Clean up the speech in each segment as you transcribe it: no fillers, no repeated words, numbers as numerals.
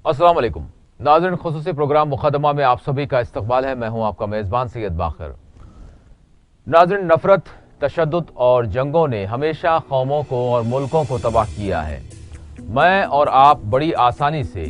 अस्सलाम वालेकुम नाज़रीन, ख़ुसूसी प्रोग्राम मुक़दमा में आप सभी का इस्तक़बाल है। मैं हूँ आपका मेज़बान सैयद बाखर। नाज़रीन, नफ़रत, तशद्दुद और जंगों ने हमेशा कौमों को और मुल्कों को तबाह किया है। मैं और आप बड़ी आसानी से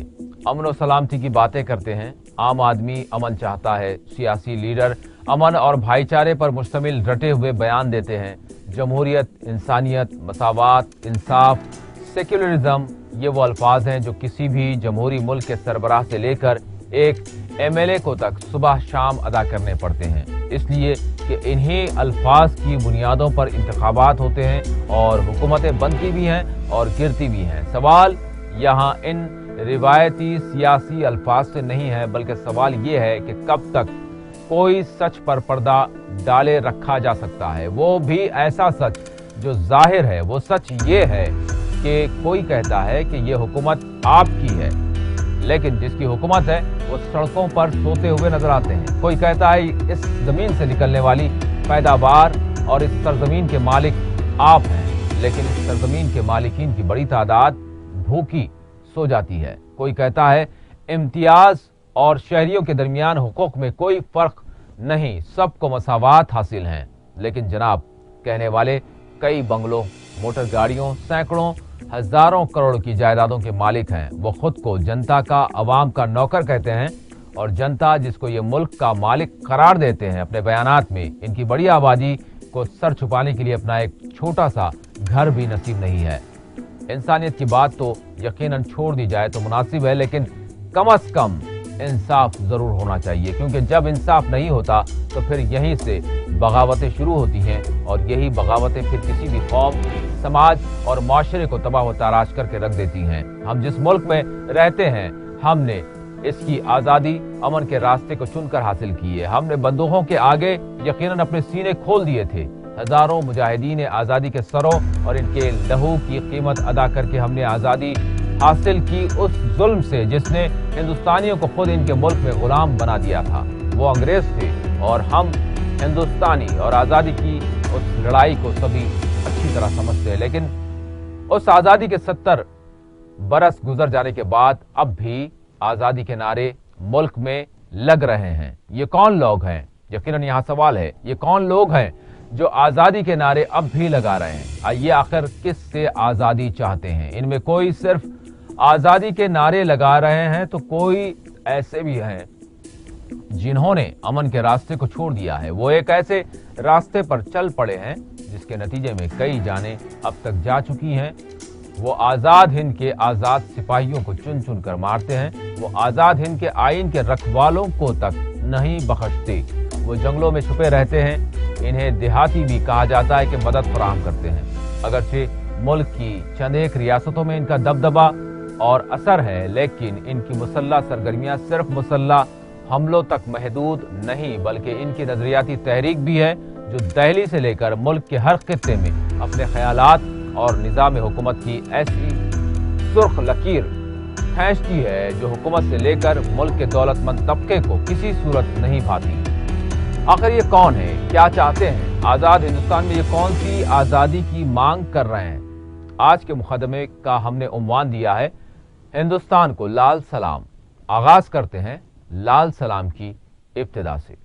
अमन और सलामती की बातें करते हैं। आम आदमी अमन चाहता है, सियासी लीडर अमन और भाईचारे पर मुश्तमिल रटे हुए बयान देते हैं। जमहूरियत, इंसानियत, मसावात, इंसाफ, सेक्युलरिज्म, ये वो अल्फाज हैं जो किसी भी जमहूरी मुल्क के सरबराह से लेकर एक एमएलए को तक सुबह शाम अदा करने पड़ते हैं, इसलिए कि इन्हीं अल्फाज की बुनियादों पर इंतखाबात होते हैं और हुकूमतें बनती भी हैं और गिरती भी हैं। सवाल यहाँ इन रिवायती सियासी अल्फाज से नहीं है, बल्कि सवाल ये है कि कब तक कोई सच पर पर्दा डाले रखा जा सकता है, वो भी ऐसा सच जो जाहिर है। वो सच ये है कि कोई कहता है कि ये हुकूमत आपकी है, लेकिन जिसकी हुकूमत है वो सड़कों पर सोते हुए नजर आते हैं। कोई कहता है इस जमीन से निकलने वाली पैदावार और इस सरजमीन के मालिक आप हैं, लेकिन इस सरजमीन के मालिकीन की बड़ी तादाद भूखी सो जाती है। कोई कहता है इम्तियाज और शहरियों के दरमियान हुकूक में कोई फर्क नहीं, सबको मसावात हासिल हैं, लेकिन जनाब कहने वाले कई बंगलों, मोटर गाड़ियों, सैकड़ों, हजारों करोड़ की जायदादों के मालिक हैं। वो खुद को जनता का, अवाम का नौकर कहते हैं और जनता जिसको ये मुल्क का मालिक करार देते हैं, अपने बयानात में इनकी बड़ी आबादी को सर छुपाने के लिए अपना एक छोटा सा घर भी नसीब नहीं है। इंसानियत की बात तो यकीनन छोड़ दी जाए तो मुनासिब है, लेकिन कम अज कम इंसाफ जरूर होना चाहिए, क्योंकि जब इंसाफ नहीं होता तो फिर यहीं से बगावतें शुरू होती हैं और यही बगावतें फिर किसी भी कौम, समाज और माशरे को तबाह व ताराश करके रख देती हैं। हम जिस मुल्क में रहते हैं, हमने इसकी आज़ादी अमन के रास्ते को चुनकर हासिल की है। हमने बंदूकों के आगे यकीनन अपने सीने खोल दिए थे। हजारों मुजाहिदीन आज़ादी के सरों और इनके लहू की कीमत अदा करके हमने आज़ादी हासिल की उस जुल्म से जिसने हिंदुस्तानियों को खुद इनके मुल्क में गुलाम बना दिया था। वो अंग्रेज थे और हम हिंदुस्तानी, और आज़ादी की उस लड़ाई को सभी अच्छी तरह समझते हैं। लेकिन उस आज़ादी के 70 बरस गुजर जाने के बाद अब भी आज़ादी के नारे मुल्क में लग रहे हैं। ये कौन लोग हैं? यकीनन यहाँ सवाल है, ये कौन लोग हैं जो आज़ादी के नारे अब भी लगा रहे हैं? आइए, आखिर किस से आज़ादी चाहते हैं? इनमें कोई सिर्फ आज़ादी के नारे लगा रहे हैं तो कोई ऐसे भी हैं जिन्होंने अमन के रास्ते को छोड़ दिया है। वो एक ऐसे रास्ते पर चल पड़े हैं जिसके नतीजे में कई जानें अब तक जा चुकी हैं। वो आज़ाद हिंद के आज़ाद सिपाहियों को चुन चुन कर मारते हैं। वो आज़ाद हिंद के आइन के रखवालों को तक नहीं बख्शते। वो जंगलों में छुपे रहते हैं। इन्हें देहाती भी कहा जाता है कि मदद फराहम करते हैं। अगरचे मुल्क की चंद एक रियासतों में इनका दबदबा और असर है, लेकिन इनकी मुसल्ला सरगर्मियां सिर्फ मुसल्ला हमलों तक महदूद नहीं, बल्कि इनकी नजरियाती तहरीक भी है जो दिल्ली से लेकर मुल्क के हर खित्ते में अपने ख्यालात और निज़ाम हुकूमत की ऐसी सुर्ख लकीर खींचती है जो हुकूमत से लेकर मुल्क के दौलतमंद तबके को किसी सूरत नहीं भाती। आखिर ये कौन है? क्या चाहते हैं? आज़ाद हिंदुस्तान में ये कौन सी आज़ादी की मांग कर रहे हैं? आज के मुकदमे का हमने उन्वान दिया है हिंदुस्तान को लाल सलाम। आगाज करते हैं लाल सलाम की इब्तिदा से।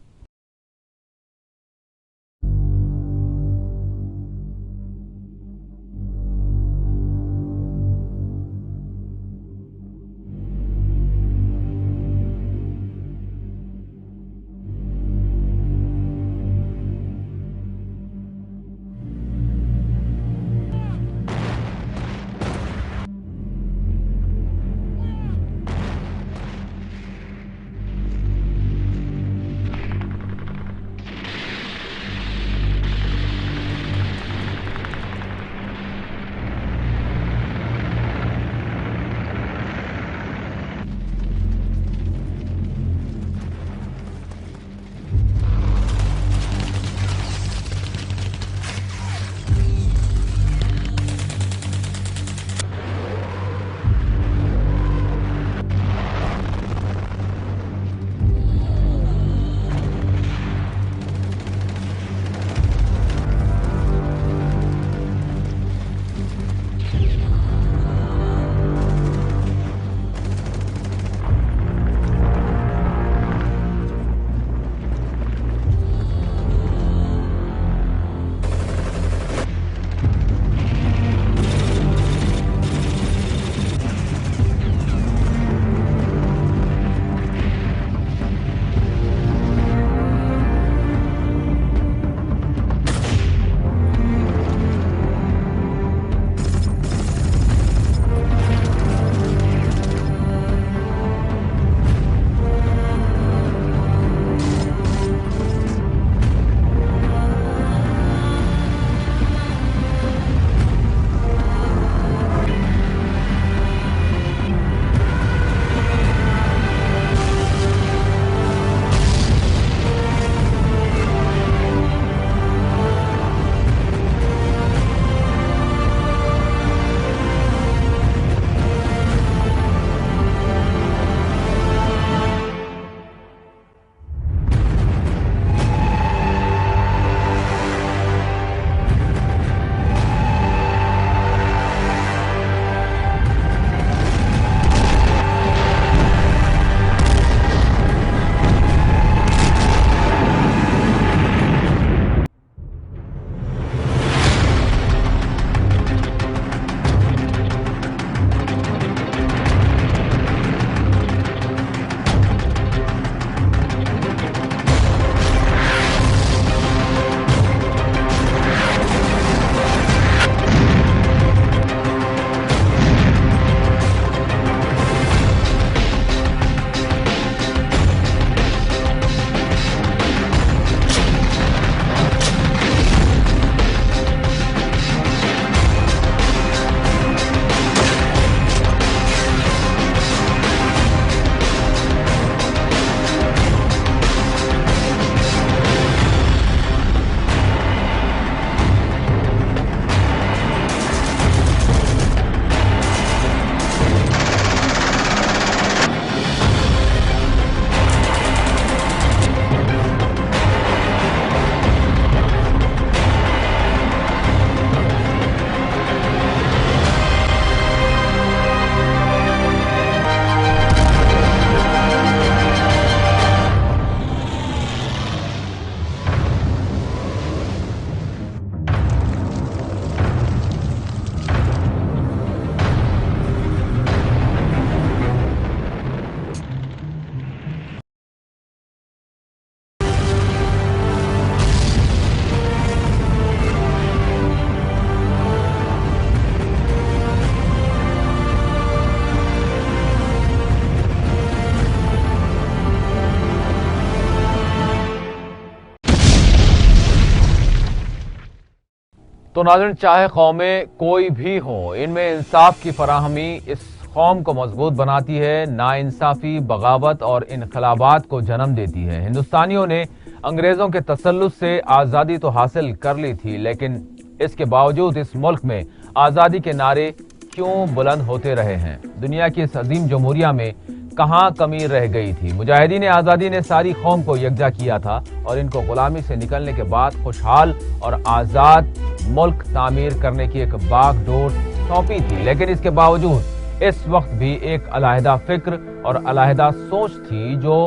तो नाज़रीन, चाहे कौमें कोई भी हो, इनमें इंसाफ की फराहमी इस कौम को मजबूत बनाती है, नाइंसाफी, बगावत और इनकलाबात को जन्म देती है। हिंदुस्तानियों ने अंग्रेजों के तसल्लुत से आज़ादी तो हासिल कर ली थी, लेकिन इसके बावजूद इस मुल्क में आज़ादी के नारे क्यों बुलंद होते रहे हैं? दुनिया की इस अजीम जमहूरिया में कहाँ कमी रह गई थी? मुजाहिदीन आज़ादी ने सारी कौम को यकजा किया था और इनको गुलामी से निकलने के बाद खुशहाल और आज़ाद मुल्क तामीर करने की एक बागडोर सौंपी थी। लेकिन इसके बावजूद इस वक्त भी एक अलहदा फिक्र और अलहदा सोच थी जो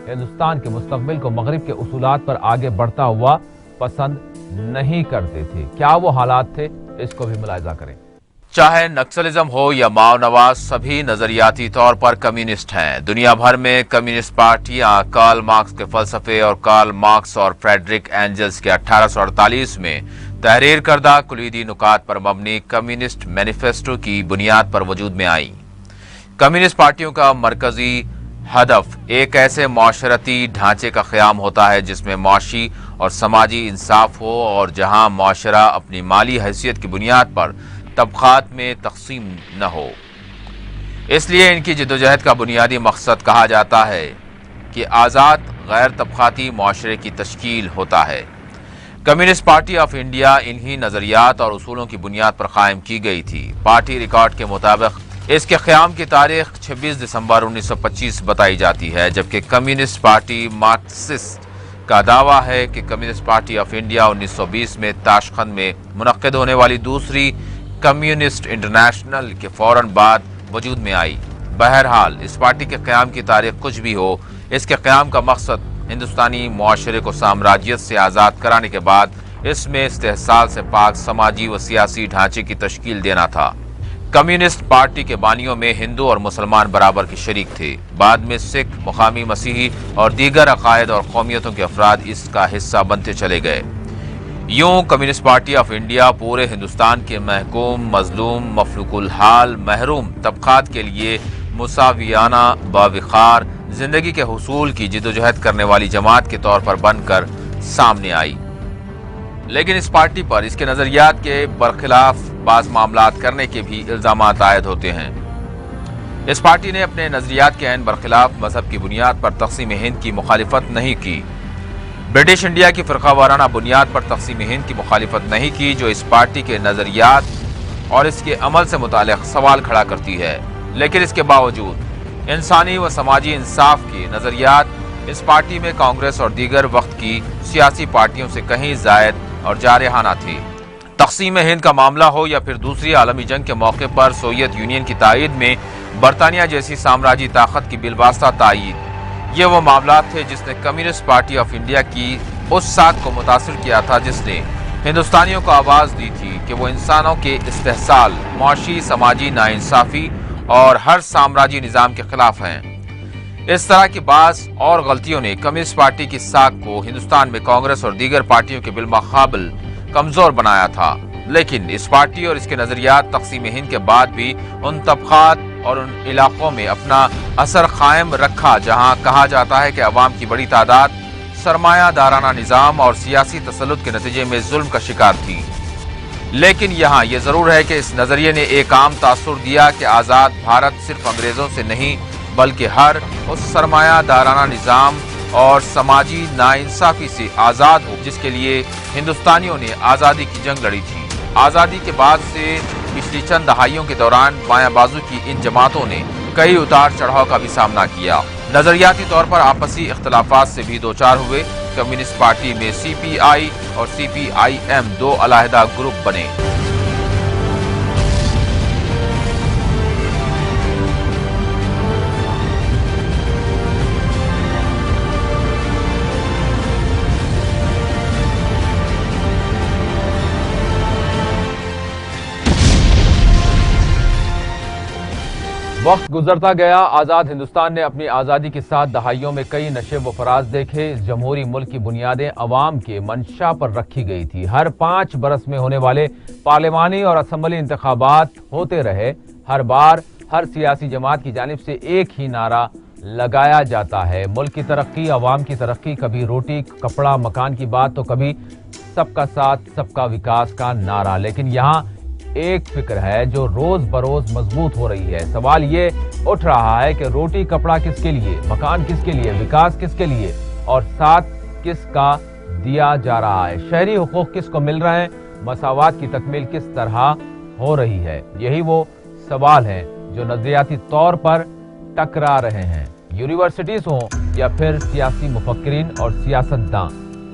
हिंदुस्तान के मुस्तकबिल को मगरिब के उसूलात पर आगे बढ़ता हुआ पसंद नहीं करते थे। क्या वो हालात थे? इसको भी मुलाहिजा करें। चाहे नक्सलिज्म हो या माओ नवाज, सभी नजरियाती तौर पर कम्युनिस्ट हैं। दुनिया भर में कम्युनिस्ट पार्टियां कार्ल मार्क्स के फलसफे और कार्ल मार्क्स और फ्रेडरिक एंजल्स के 1848 में तहरीर करदा कुलीदी नुकात पर मबनी कम्युनिस्ट मैनिफेस्टो की बुनियाद पर वजूद में आई। कम्युनिस्ट पार्टियों का मरकजी हदफ एक ऐसे माशरती ढांचे का क़याम होता है जिसमें माशी और समाजी इंसाफ हो और जहां माशरा अपनी माली हैसियत की बुनियाद पर तबक़ात में तकसीम न हो। इसलिए इनकी जद्दोजहद का बुनियादी मकसद कहा जाता है कि आज़ाद गैर तबक़ाती माशरे की तश्कील होता है। कम्युनिस्ट पार्टी ऑफ इंडिया इन्हीं नज़रियात और उसूलों की बुनियाद पर कायम की गई थी। पार्टी रिकॉर्ड के मुताबिक इसके क़याम की तारीख 26 दिसंबर 1925 बताई जाती है, जबकि कम्युनिस्ट पार्टी मार्क्सिस्ट का दावा है कि कम्युनिस्ट पार्टी ऑफ इंडिया 1920 में ताशखंद में मुनक्किद होने वाली दूसरी कम्युनिस्ट इंटरनेशनल के फौरन बाद वजूद में आई। बहरहाल इस पार्टी के क़याम की तारीख कुछ भी हो, इसके क़याम का मकसद हिंदुस्तानी मुआशरे को साम्राज्यत से आज़ाद कराने के बाद इसमें इस्तेहसाल से पाक समाजी व सियासी ढांचे की तश्कील देना था। कम्युनिस्ट पार्टी के बानियों में हिंदू और मुसलमान बराबर के शरीक थे। बाद में सिख, मुकामी मसीही और दीगर अकायद और कौमियतों के अफराद इसका हिस्सा बनते चले गए। यूं कम्युनिस्ट पार्टी ऑफ इंडिया पूरे हिंदुस्तान के महकूम, मजलूम, मफलूकुल हाल, महरूम तबक़ात के लिए मुसावियाना बाविखार जिंदगी के हुसूल की जिद्दोजहद करने वाली जमात के तौर पर बनकर सामने आई। लेकिन इस पार्टी पर इसके नजरियात के बरखिलाफ बाज़ मामलात करने के भी इल्जामात आयद होते हैं। इस पार्टी ने अपने नजरियात के ऐन बरखिलाफ मजहब की बुनियाद पर तक़सीम हिंद की मुखालिफत नहीं की। ब्रिटिश इंडिया की फ़िरका वाराना बुनियाद पर तक़सीम हिंद की मुखालिफत नहीं की, जो इस पार्टी के नज़रियात और इसके अमल से मुताल्लिक़ सवाल खड़ा करती है। लेकिन इसके बावजूद इंसानी व समाजी इंसाफ के नज़रियात इस पार्टी में कांग्रेस और दीगर वक्त की सियासी पार्टियों से कहीं ज़ायद और जारहाना थे। तक़सीम हिंद का मामला हो या फिर दूसरी आलमी जंग के मौके पर सोवियत यूनियन की तायीद में बरतानिया जैसी साम्राज्य ताकत की बिलवास्ता तायीद, ये वो मामला थे जिसने कम्युनिस्ट पार्टी ऑफ इंडिया की उस साख को मुतासिर किया था जिसने हिंदुस्तानियों को आवाज़ दी थी कि वो इंसानों के इस्तेहसाल, मुआशी, समाजी नाइंसाफ़ी और हर साम्राज्य निज़ाम के खिलाफ हैं। इस तरह की बाज़ और गलतियों ने कम्युनिस्ट पार्टी की साख को हिंदुस्तान में कांग्रेस और दीगर पार्टियों के बिलमुकाबिल कमज़ोर बनाया था। लेकिन इस पार्टी और इसके नज़रियात तक़सीम हिंद के बाद भी उन तबक़ात और उन इलाकों में अपना असर कायम रखा जहां कहा जाता है कि अवाम की बड़ी तादाद सरमायादाराना निज़ाम और सियासी तसल्लुत के नतीजे में जुल्म का शिकार थी। लेकिन यहाँ ये ज़रूर है कि इस नज़रिए ने एक आम तासुर दिया कि आज़ाद भारत सिर्फ अंग्रेज़ों से नहीं बल्कि हर उस सरमायादाराना निज़ाम और समाजी नाइंसाफ़ी से आज़ाद हो जिसके लिए हिंदुस्तानियों ने आज़ादी की जंग लड़ी थी। आज़ादी के बाद से पिछली चंद दहाइयों के दौरान बायां बाजू की इन जमातों ने कई उतार चढ़ाव का भी सामना किया। नजरियाती तौर पर आपसी इख्तलाफात से भी दो चार हुए। कम्युनिस्ट पार्टी में CPI और CPIM दो अलहदा ग्रुप बने। वक्त गुजरता गया, आज़ाद हिंदुस्तान ने अपनी आज़ादी के साथ दहाइयों में कई नशे व फराज देखे। इस जमहूरी मुल्क की बुनियादें अवाम के मंशा पर रखी गई थी। हर 5 बरस में होने वाले पार्लिमानी और असम्बली इंतखाबात होते रहे। हर बार हर सियासी जमात की जानिब से एक ही नारा लगाया जाता है। मुल्क की तरक्की, अवाम की तरक्की, कभी रोटी कपड़ा मकान की बात तो कभी सबका साथ सबका विकास का नारा। लेकिन यहाँ एक फिक्र है जो रोज बरोज मजबूत हो रही है। सवाल ये उठ रहा है कि रोटी कपड़ा किसके लिए, मकान किसके लिए, विकास किसके लिए और साथ किसका दिया जा रहा है। शहरी हुकूक किसको मिल रहे हैं, मसावात की तकमील किस तरह हो रही है। यही वो सवाल हैं जो नजरियाती तौर पर टकरा रहे हैं। यूनिवर्सिटीज हों या फिर सियासी मुफक्किरीन और सियासतदां,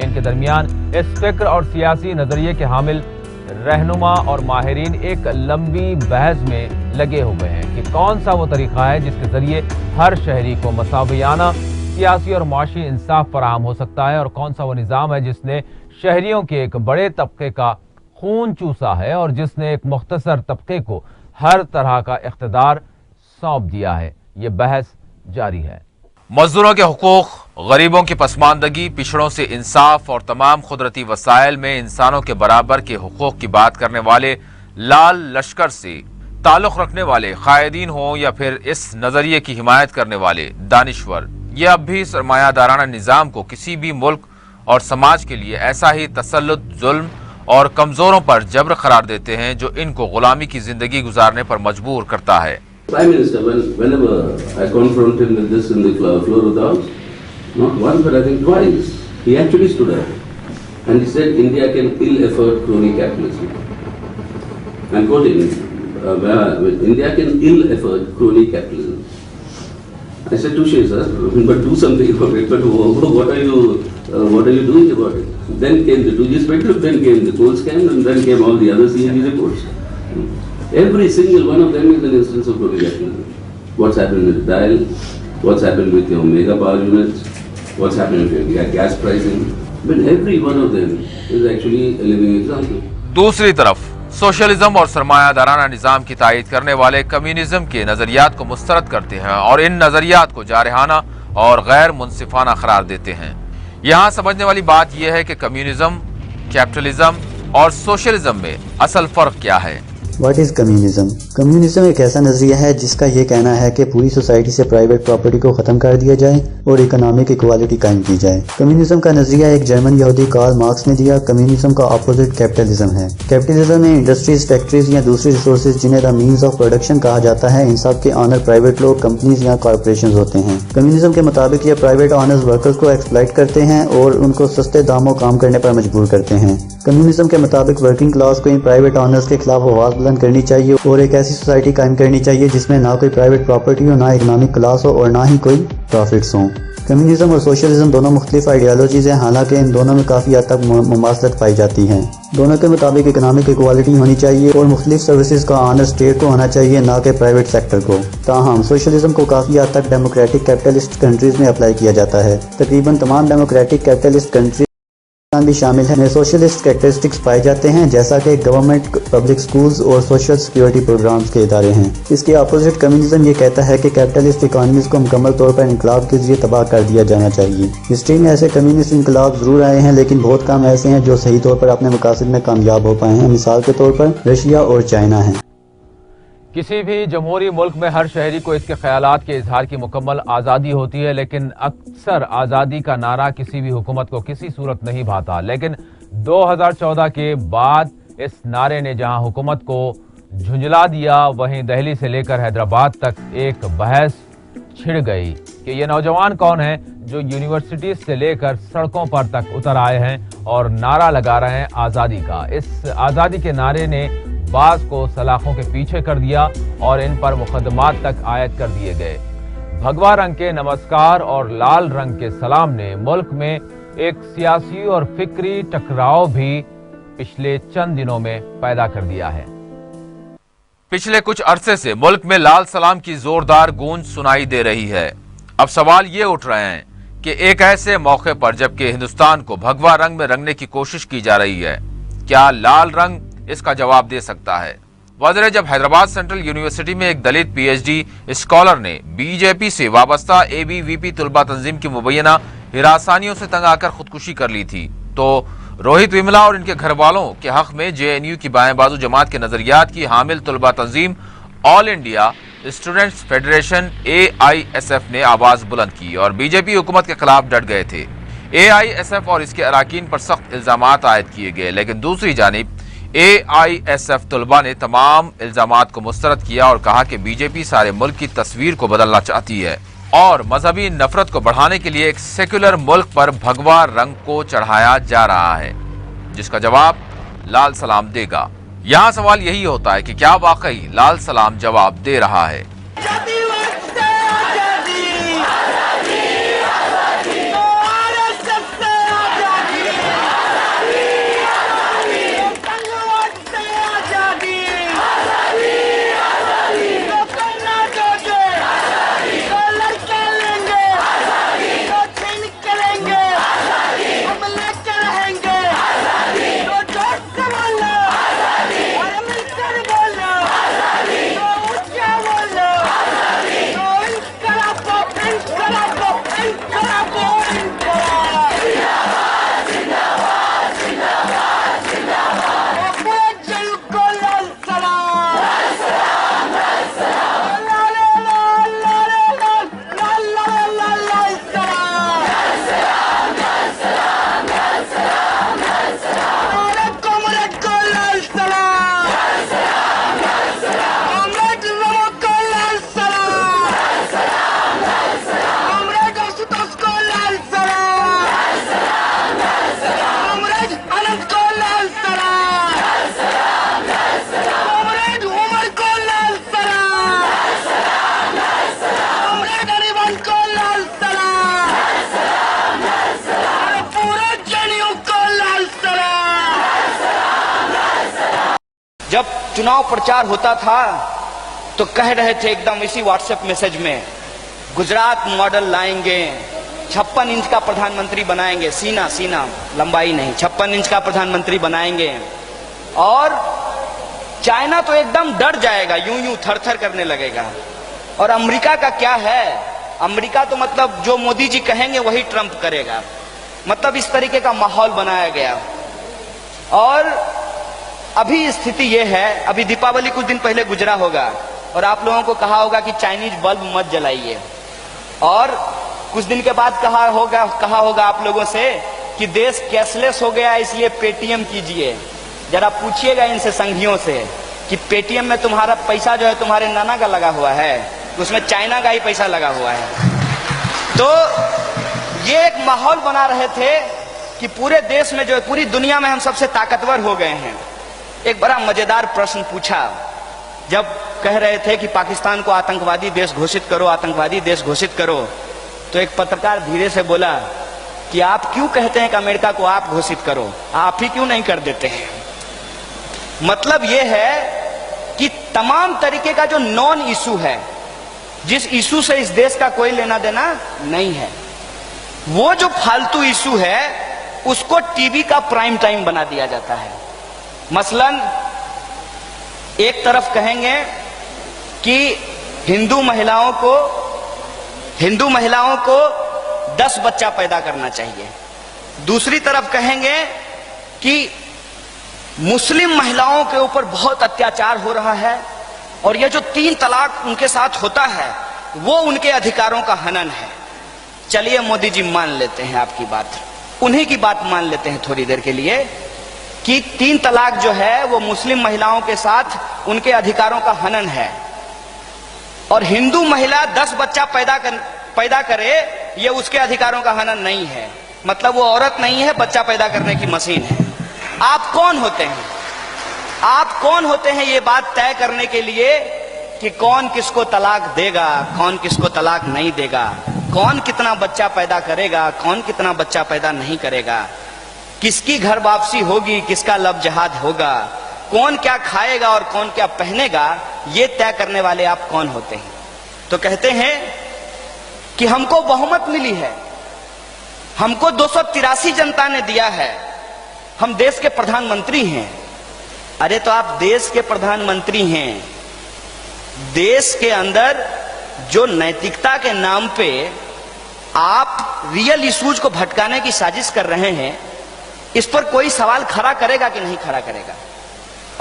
इनके दरमियान इस फिक्र और सियासी नजरिए के हामिल रहनुमा और माहिरीन एक लंबी बहस में लगे हुए हैं कि कौन सा वो तरीका है जिसके जरिए हर शहरी को मसावियाना सियासी और माशी इंसाफ फराहम हो सकता है, और कौन सा वो निज़ाम है जिसने शहरियों के एक बड़े तबके का खून चूसा है और जिसने एक मुख्तसर तबके को हर तरह का इख्तिदार सौंप दिया है। ये बहस जारी है। मजदूरों के हुकूक, गरीबों की पसमानदगी, पिछड़ों से इंसाफ और तमाम कुदरती वसाइल में इंसानों के बराबर के हुकूक की बात करने वाले लाल लश्कर से ताल्लुक रखने वाले कायदीन हों या फिर इस नजरिए की हिमायत करने वाले दानिश्वर, ये अब भी सरमायादाराना निज़ाम को किसी भी मुल्क और समाज के लिए ऐसा ही तसल्लुत, जुल्म और कमजोरों पर जबर करार देते हैं जो इनको गुलामी की जिंदगी गुजारने पर मजबूर करता है। Prime Minister, whenever I confronted him with this in the floor of the House, not once but I think twice, he actually stood up and he said India can ill afford crony capitalism. I'm quoting, India can ill afford crony capitalism. I said, touche sir, but do something about it, but what are you doing about it? Then came the 2G spectrum, then came the coal scam, and then came all the other CAG reports. Every single one of them is an instance of crony capitalism. What's happened with dial, what's happened with your mega power units, what's happened with your gas pricing, but every one of them is actually a living example. दूसरी तरफ socialism और सरमायादाराना निज़ाम की तायीद करने वाले communism के नजरियात को मुस्तरद करते हैं और इन नजरियात को जारहाना और गैर मुनसिफाना करार देते हैं। यहाँ समझने वाली बात यह है कि कम्युनिज्म, कैपिटलिज्म और सोशलिज्म में असल फर्क क्या है। What is communism? कम्युनिज्म एक ऐसा नजरिया है जिसका ये कहना है कि पूरी सोसाइटी से प्राइवेट प्रॉपर्टी को खत्म कर दिया जाए और इकोनॉमिक इक्वालिटी कायम की जाए। कम्युनिज्म का नजरिया एक जर्मन यहूदी कार्ल मार्क्स ने दिया। कम्युनिज्म का अपोजिट कैपिटलिज्म है। कैपिटलिज्म में इंडस्ट्रीज, फैक्ट्रीज या दूसरे रिसोर्सेज जिन्हें द मीन्स ऑफ प्रोडक्शन कहा जाता है, इन सब के ऑनर प्राइवेट लोग, कंपनीज या कॉर्पोरेशन होते हैं। कम्युनिज्म के मुताबिक ये प्राइवेट ऑनर्स वर्कर्स को एक्सप्लॉइट करते हैं और उनको सस्ते दामों काम करने पर मजबूर करते हैं। कम्युनिज्म के मुताबिक वर्किंग क्लास को इन प्राइवेट ऑनर्स के खिलाफ आवाज बुलंद करनी चाहिए और एक ऐसी सोसाइटी कायम करनी चाहिए जिसमें ना कोई प्राइवेट प्रॉपर्टी हो, ना इकोनॉमिक क्लास हो और ना ही कोई प्रॉफिट्स हों। कम्युनिज्म और सोशलिज्म दोनों मुख्तलिफ आइडियालॉजीज हैं, हालांकि इन दोनों में काफ़ी हद तक मुमासलत पाई जाती है। दोनों के मुताबिक इकोनॉमिक इक्वालिटी होनी चाहिए और मुख्तलिफ सर्विसेज का ऑनर स्टेट को होना चाहिए, ना कि प्राइवेट सेक्टर को। ताहम सोशलिज्म को काफ़ी हद तक डेमोक्रेटिक कैपिटलिस्ट कंट्रीज में अप्लाई किया जाता है। तकरीबन तमाम डेमोक्रेटिक कैपिटलिस्ट कंट्रीज भी शामिल हैं। सोशलिस्ट कैरेक्टरिस्टिक्स पाए जाते हैं जैसा कि गवर्नमेंट, पब्लिक स्कूल्स और सोशल सिक्योरिटी प्रोग्राम्स के इदारे हैं। इसके अपोजिट कम्युनिज्म ये कहता है कि कैपिटलिस्ट इकोनॉमीज को मुकम्मल तौर पर इनकलाब के जरिए तबाह कर दिया जाना चाहिए। हिस्ट्री में ऐसे कम्युनिस्ट इनकलाब जरूर आए हैं, लेकिन बहुत कम ऐसे हैं जो सही तौर पर अपने मकासद में कामयाब हो पाए हैं। मिसाल के तौर पर रशिया और चाइना है। किसी भी जमहूरी मुल्क में हर शहरी को इसके ख्यालात के इजहार की मुकम्मल आज़ादी होती है, लेकिन अक्सर आज़ादी का नारा किसी भी हुकूमत को किसी सूरत नहीं भाता। लेकिन 2014 के बाद इस नारे ने जहां हुकूमत को झुंझला दिया, वहीं दिल्ली से लेकर हैदराबाद तक एक बहस छिड़ गई कि ये नौजवान कौन हैं जो यूनिवर्सिटीज से लेकर सड़कों पर तक उतर आए हैं और नारा लगा रहे हैं आज़ादी का। इस आज़ादी के नारे ने बाज को सलाखों के पीछे कर दिया और इन पर मुकदमात तक आयद कर दिए गए। भगवा रंग के नमस्कार और लाल रंग के सलाम ने मुल्क में एक सियासी और फिक्री टकराव भी पिछले चंद दिनों में पैदा कर दिया है। पिछले कुछ अरसे से मुल्क में लाल सलाम की जोरदार गूंज सुनाई दे रही है। अब सवाल ये उठ रहे हैं कि एक ऐसे मौके पर जबकि हिंदुस्तान को भगवा रंग में रंगने की कोशिश की जा रही है, क्या लाल रंग इसका जवाब दे सकता है? वज़ीर जब हैदराबाद सेंट्रल यूनिवर्सिटी में एक दलित पीएचडी स्कॉलर ने बीजेपी से वाबस्ता एबीवीपी तुलबा तंजीम की मुबैना हिरासानियों से तंग आकर खुदकुशी कर ली थी, तो रोहित विमला और इनके घर वालों के हक में जेएनयू की बाएं बाजू जमात के नजरियात की हामिल तुलबा तंजीम all India students federation AISF ने आवाज बुलंद की और बीजेपी हुकूमत के खिलाफ डट गए थे। AISF और इसके अराकीन पर सख्त इल्जामात आयद किए गए, लेकिन दूसरी जानिब AISF तलबा ने तमाम इल्जामात को मुस्तरद किया और कहा कि बीजेपी सारे मुल्क की तस्वीर को बदलना चाहती है और मजहबी नफरत को बढ़ाने के लिए एक सेक्युलर मुल्क पर भगवा रंग को चढ़ाया जा रहा है, जिसका जवाब लाल सलाम देगा। यहाँ सवाल यही होता है कि क्या वाकई लाल सलाम जवाब दे रहा है? जब चुनाव प्रचार होता था तो कह रहे थे एकदम इसी व्हाट्सएप मैसेज में, गुजरात मॉडल लाएंगे, 56 इंच का प्रधानमंत्री बनाएंगे, सीना लंबाई नहीं, 56 इंच का प्रधानमंत्री बनाएंगे और चाइना तो एकदम डर जाएगा, यूं थर-थर करने लगेगा। और अमेरिका का क्या है, अमेरिका तो मतलब जो मोदी जी कहेंगे वही ट्रंप करेगा, मतलब इस तरीके का माहौल बनाया गया। और अभी स्थिति यह है, अभी दीपावली कुछ दिन पहले गुजरा होगा और आप लोगों को कहा होगा कि चाइनीज बल्ब मत जलाइए, और कुछ दिन के बाद कहा होगा आप लोगों से कि देश कैशलेस हो गया इसलिए पेटीएम कीजिए। जरा पूछिएगा इनसे संघियों से कि पेटीएम में तुम्हारा पैसा जो है तुम्हारे नाना का लगा हुआ है, उसमें चाइना का ही पैसा लगा हुआ है। तो ये एक माहौल बना रहे थे कि पूरे देश में जो है, पूरी दुनिया में हम सबसे ताकतवर हो गए हैं। एक बड़ा मजेदार प्रश्न पूछा जब कह रहे थे कि पाकिस्तान को आतंकवादी देश घोषित करो, आतंकवादी देश घोषित करो, तो एक पत्रकार धीरे से बोला कि आप क्यों कहते हैं कि अमेरिका को आप घोषित करो, आप ही क्यों नहीं कर देते हैं। मतलब यह है कि तमाम तरीके का जो नॉन इशू है, जिस इशू से इस देश का कोई लेना देना नहीं है, वो जो फालतू इशू है उसको टीवी का प्राइम टाइम बना दिया जाता है। मसलन एक तरफ कहेंगे कि हिंदू महिलाओं को 10 बच्चा पैदा करना चाहिए, दूसरी तरफ कहेंगे कि मुस्लिम महिलाओं के ऊपर बहुत अत्याचार हो रहा है और यह जो 3 तलाक उनके साथ होता है वो उनके अधिकारों का हनन है। चलिए मोदी जी मान लेते हैं आपकी बात, उन्हीं की बात मान लेते हैं थोड़ी देर के लिए कि 3 तलाक जो है वो मुस्लिम महिलाओं के साथ उनके अधिकारों का हनन है, और हिंदू महिला 10 बच्चा पैदा करे ये उसके अधिकारों का हनन नहीं है। मतलब वो औरत नहीं है, बच्चा पैदा करने की मशीन है। आप कौन होते हैं, आप कौन होते हैं ये बात तय करने के लिए कि कौन किसको तलाक देगा, कौन किसको तलाक नहीं देगा, कौन कितना बच्चा पैदा करेगा, कौन कितना बच्चा पैदा नहीं करेगा, किसकी घर वापसी होगी, किसका लब जहाद होगा, कौन क्या खाएगा और कौन क्या पहनेगा, ये तय करने वाले आप कौन होते हैं। तो कहते हैं कि हमको बहुमत मिली है, हमको 283 जनता ने दिया है, हम देश के प्रधानमंत्री हैं। अरे तो आप देश के प्रधानमंत्री हैं, देश के अंदर जो नैतिकता के नाम पे आप रियल इश्यूज को भटकाने की साजिश कर रहे हैं, इस पर कोई सवाल खड़ा करेगा कि नहीं खड़ा करेगा।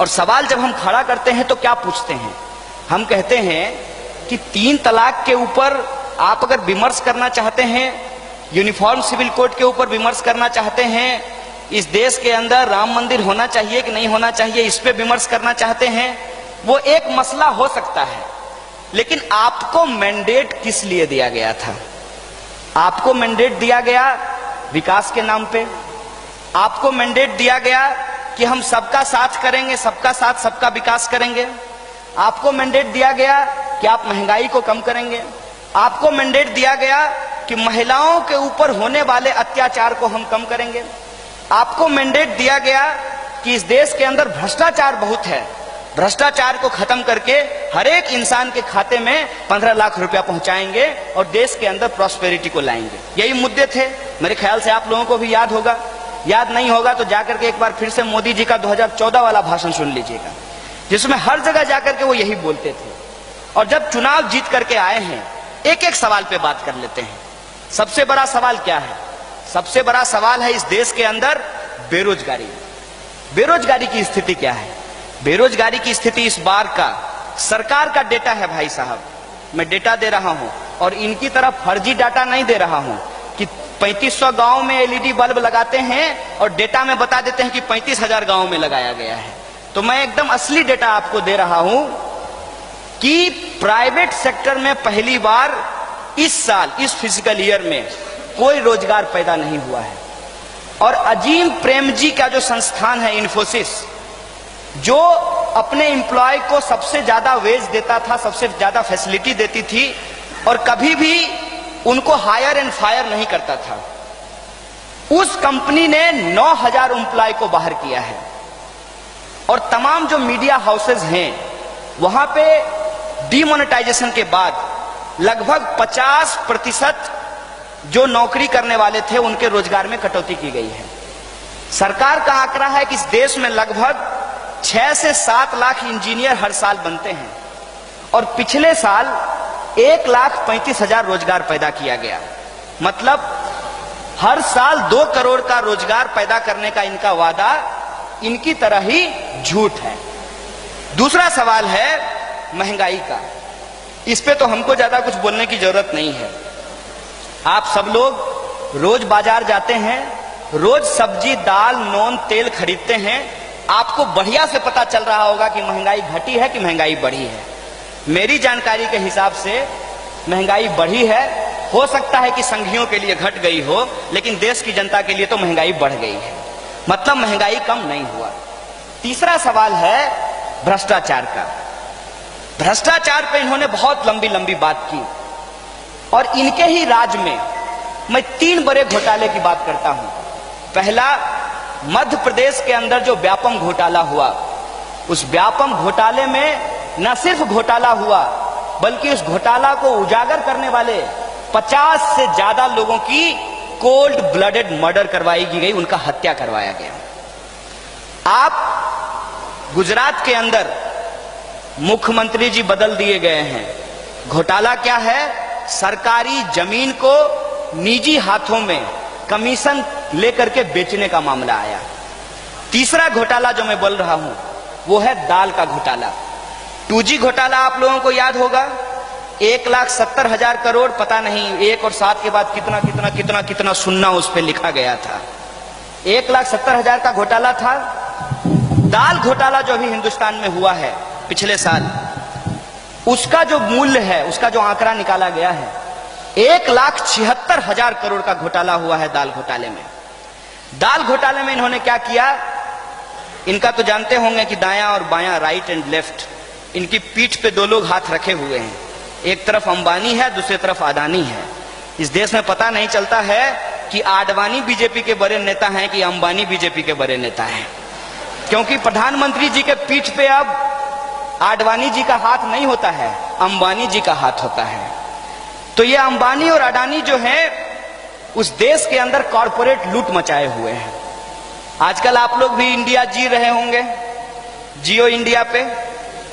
और सवाल जब हम खड़ा करते हैं तो क्या पूछते हैं, हम कहते हैं कि 3 तलाक के ऊपर आप अगर विमर्श करना चाहते हैं, यूनिफॉर्म सिविल कोड के ऊपर विमर्श करना चाहते हैं, इस देश के अंदर राम मंदिर होना चाहिए कि नहीं होना चाहिए, इस पे विमर्श करना चाहते हैं, वो एक मसला हो सकता है। लेकिन आपको मैंडेट किस लिए दिया गया था? आपको मैंडेट दिया गया विकास के नाम पे, आपको मैंडेट दिया गया कि हम सबका साथ करेंगे, सबका साथ सबका विकास करेंगे, आपको मैंडेट दिया गया कि आप महंगाई को कम करेंगे, आपको मैंडेट दिया गया कि महिलाओं के ऊपर होने वाले अत्याचार को हम कम करेंगे, आपको मैंडेट दिया गया कि इस देश के अंदर भ्रष्टाचार बहुत है, भ्रष्टाचार को खत्म करके हर एक इंसान के खाते में 15 लाख रुपया पहुंचाएंगे और देश के अंदर प्रॉस्पेरिटी को लाएंगे। यही मुद्दे थे। मेरे ख्याल से आप लोगों को भी याद होगा, याद नहीं होगा तो जाकर के एक बार फिर से मोदी जी का 2014 वाला भाषण सुन लीजिएगा, जिसमें हर जगह जाकर के वो यही बोलते थे। और जब चुनाव जीत करके आए हैं, एक एक सवाल पे बात कर लेते हैं। सबसे बड़ा सवाल क्या है? सबसे बड़ा सवाल है इस देश के अंदर बेरोजगारी। बेरोजगारी की स्थिति क्या है? बेरोजगारी की स्थिति इस बार का सरकार का डेटा है भाई साहब, मैं डेटा दे रहा हूं और इनकी तरफ फर्जी डाटा नहीं दे रहा हूं कि 3500 गांव में एलईडी बल्ब लगाते हैं और डेटा में बता देते हैं कि 35,000 गांव में लगाया गया है। तो मैं एकदम असली डेटा आपको दे रहा हूं कि प्राइवेट सेक्टर में पहली बार इस साल, इस फिजिकल ईयर में कोई रोजगार पैदा नहीं हुआ है। और अजीम प्रेमजी का जो संस्थान है इन्फोसिस, जो अपने एम्प्लॉय को सबसे ज्यादा वेज देता था, सबसे ज्यादा फैसिलिटी देती थी और कभी भी उनको हायर एंड फायर नहीं करता था, उस कंपनी ने 9,000 एम्प्लॉय को बाहर किया है। और तमाम जो मीडिया हाउसेज हैं वहां पे डीमोनेटाइजेशन के बाद लगभग 50% जो नौकरी करने वाले थे उनके रोजगार में कटौती की गई है। सरकार का आंकड़ा है कि इस देश में लगभग 6 से 7 लाख इंजीनियर हर साल बनते हैं और पिछले साल 1,35,000 रोजगार पैदा किया गया। मतलब हर साल 2 करोड़ का रोजगार पैदा करने का इनका वादा इनकी तरह ही झूठ है। दूसरा सवाल है महंगाई का। इस पे तो हमको ज्यादा कुछ बोलने की जरूरत नहीं है। आप सब लोग रोज बाजार जाते हैं, रोज सब्जी, दाल, नून, तेल खरीदते हैं, आपको बढ़िया से पता चल रहा होगा कि महंगाई घटी है कि महंगाई बढ़ी है। मेरी जानकारी के हिसाब से महंगाई बढ़ी है। हो सकता है कि संघियों के लिए घट गई हो, लेकिन देश की जनता के लिए तो महंगाई बढ़ गई है। मतलब महंगाई कम नहीं हुआ। तीसरा सवाल है भ्रष्टाचार का। भ्रष्टाचार पे इन्होंने बहुत लंबी लंबी बात की और इनके ही राज में मैं 3 बड़े घोटाले की बात करता हूं। पहला, मध्य प्रदेश के अंदर जो व्यापम घोटाला हुआ, उस व्यापम घोटाले में न सिर्फ घोटाला हुआ बल्कि उस घोटाला को उजागर करने वाले 50 से ज्यादा लोगों की कोल्ड ब्लडेड मर्डर करवाई गई, उनका हत्या करवाया गया। आप गुजरात के अंदर मुख्यमंत्री जी बदल दिए गए हैं। घोटाला क्या है? सरकारी जमीन को निजी हाथों में कमीशन लेकर के बेचने का मामला आया। तीसरा घोटाला जो मैं बोल रहा हूं वो है दाल का घोटाला। 2G घोटाला आप लोगों को याद होगा। 1,70,000 करोड़, पता नहीं 1 और 7 के बाद कितना कितना कितना कितना सुन्ना उस पर लिखा गया था। 1,70,000 का घोटाला था। दाल घोटाला जो अभी हिंदुस्तान में हुआ है पिछले साल, उसका जो मूल्य है, उसका जो आंकड़ा निकाला गया है, 1,76,000 करोड़ का घोटाला हुआ है दाल घोटाले में। दाल घोटाले में इन्होंने क्या किया? इनका तो जानते होंगे कि दायां और बायां, राइट एंड लेफ्ट, इनकी पीठ पे 2 लोग हाथ रखे हुए हैं। एक तरफ अंबानी है, दूसरी तरफ अडानी है। इस देश में पता नहीं चलता है कि आडवाणी बीजेपी के बड़े नेता हैं कि अंबानी बीजेपी के बड़े नेता हैं, क्योंकि प्रधानमंत्री जी के पीठ पे अब आडवाणी जी का हाथ नहीं होता है, अंबानी जी का हाथ होता है। तो ये अंबानी और अडानी जो है उस देश के अंदर कॉरपोरेट लूट मचाए हुए हैं। आजकल आप लोग भी इंडिया जी रहे होंगे, जियो इंडिया पे,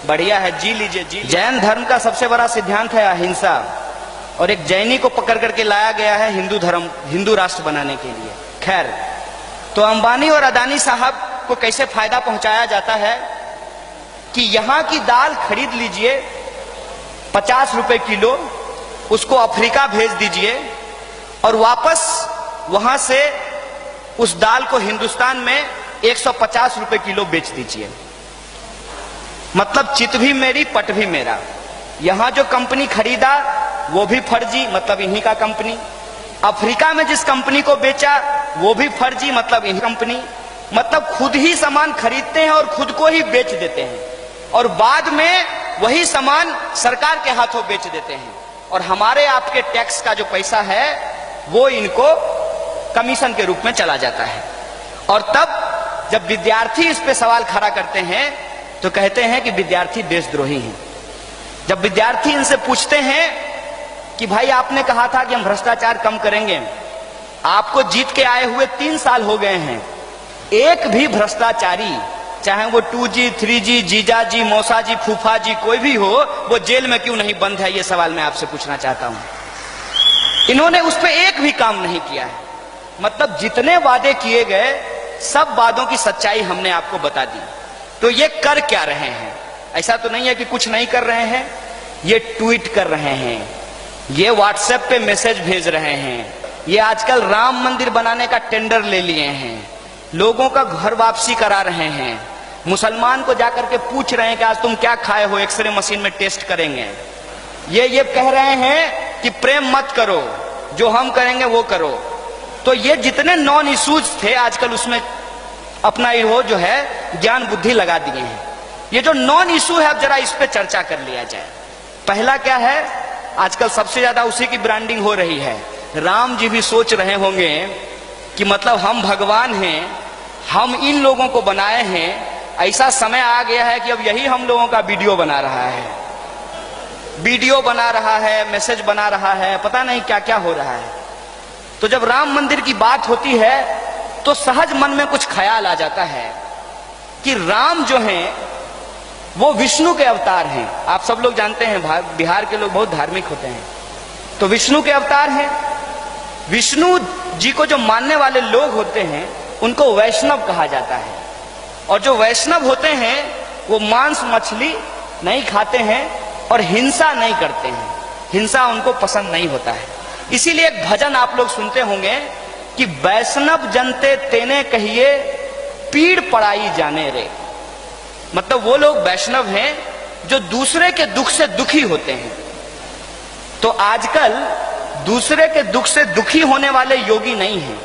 बढ़िया है, जी लीजिए, जी। जैन धर्म का सबसे बड़ा सिद्धांत है अहिंसा, और एक जैनी को पकड़ करके लाया गया है हिंदू धर्म, हिंदू राष्ट्र बनाने के लिए। खैर, तो अंबानी और अडानी साहब को कैसे फायदा पहुंचाया जाता है कि यहां की दाल खरीद लीजिए, 50 रुपए किलो उसको अफ्रीका भेज दीजिए और वापस वहां से उस दाल को हिंदुस्तान में 150 रुपए किलो बेच दीजिए। मतलब चित भी मेरी पट भी मेरा। यहां जो कंपनी खरीदा वो भी फर्जी, मतलब इन्हीं का कंपनी। अफ्रीका में जिस कंपनी को बेचा वो भी फर्जी, मतलब इन्हीं कंपनी। मतलब खुद ही सामान खरीदते हैं और खुद को ही बेच देते हैं और बाद में वही सामान सरकार के हाथों बेच देते हैं और हमारे आपके टैक्स का जो पैसा है वो इनको कमीशन के रूप में चला जाता है। और तब जब विद्यार्थी इस पे सवाल खड़ा करते हैं तो कहते हैं कि विद्यार्थी देशद्रोही हैं। जब विद्यार्थी इनसे पूछते हैं कि भाई आपने कहा था कि हम भ्रष्टाचार कम करेंगे, आपको जीत के आए हुए 3 साल हो गए हैं, एक भी भ्रष्टाचारी, चाहे वो 2G, 3G, जीजा जी, मौसा जी, फूफा जी, कोई भी हो, वो जेल में क्यों नहीं बंद है? ये सवाल मैं आपसे पूछना चाहता हूं। इन्होंने उस पर एक भी काम नहीं किया है। मतलब जितने वादे किए गए सब वादों की सच्चाई हमने आपको बता दी। तो ये कर क्या रहे हैं? ऐसा तो नहीं है कि कुछ नहीं कर रहे हैं, ये ट्वीट कर रहे हैं, ये व्हाट्सएप पे मैसेज भेज रहे हैं, ये आजकल राम मंदिर बनाने का टेंडर ले लिए हैं, लोगों का घर वापसी करा रहे हैं, मुसलमान को जाकर के पूछ रहे हैं कि आज तुम क्या खाए हो, एक्सरे मशीन में टेस्ट करेंगे। ये कह रहे हैं कि प्रेम मत करो, जो हम करेंगे वो करो। तो ये जितने नॉन इश्यूज थे आजकल उसमें अपना वो जो है ज्ञान बुद्धि लगा दिए हैं। ये जो नॉन इशू है अब जरा इस पे चर्चा कर लिया जाए। पहला क्या है, आजकल सबसे ज्यादा उसी की ब्रांडिंग हो रही है। राम जी भी सोच रहे होंगे कि मतलब हम भगवान हैं, हम इन लोगों को बनाए हैं, ऐसा समय आ गया है कि अब यही हम लोगों का वीडियो बना रहा है, वीडियो बना रहा है, मैसेज बना रहा है, पता नहीं क्या क्या हो रहा है। तो जब राम मंदिर की बात होती है तो सहज मन में कुछ ख्याल आ जाता है कि राम जो हैं वो विष्णु के अवतार हैं। आप सब लोग जानते हैं बिहार के लोग बहुत धार्मिक होते हैं, तो विष्णु के अवतार हैं। विष्णु जी को जो मानने वाले लोग होते हैं उनको वैष्णव कहा जाता है, और जो वैष्णव होते हैं वो मांस मछली नहीं खाते हैं और हिंसा नहीं करते हैं, हिंसा उनको पसंद नहीं होता है। इसीलिए एक भजन आप लोग सुनते होंगे कि वैष्णव जनते तेने कहिए पीड़ पड़ाई जाने रे। मतलब वो लोग वैष्णव हैं जो दूसरे के दुख से दुखी होते हैं। तो आजकल दूसरे के दुख से दुखी होने वाले योगी नहीं हैं,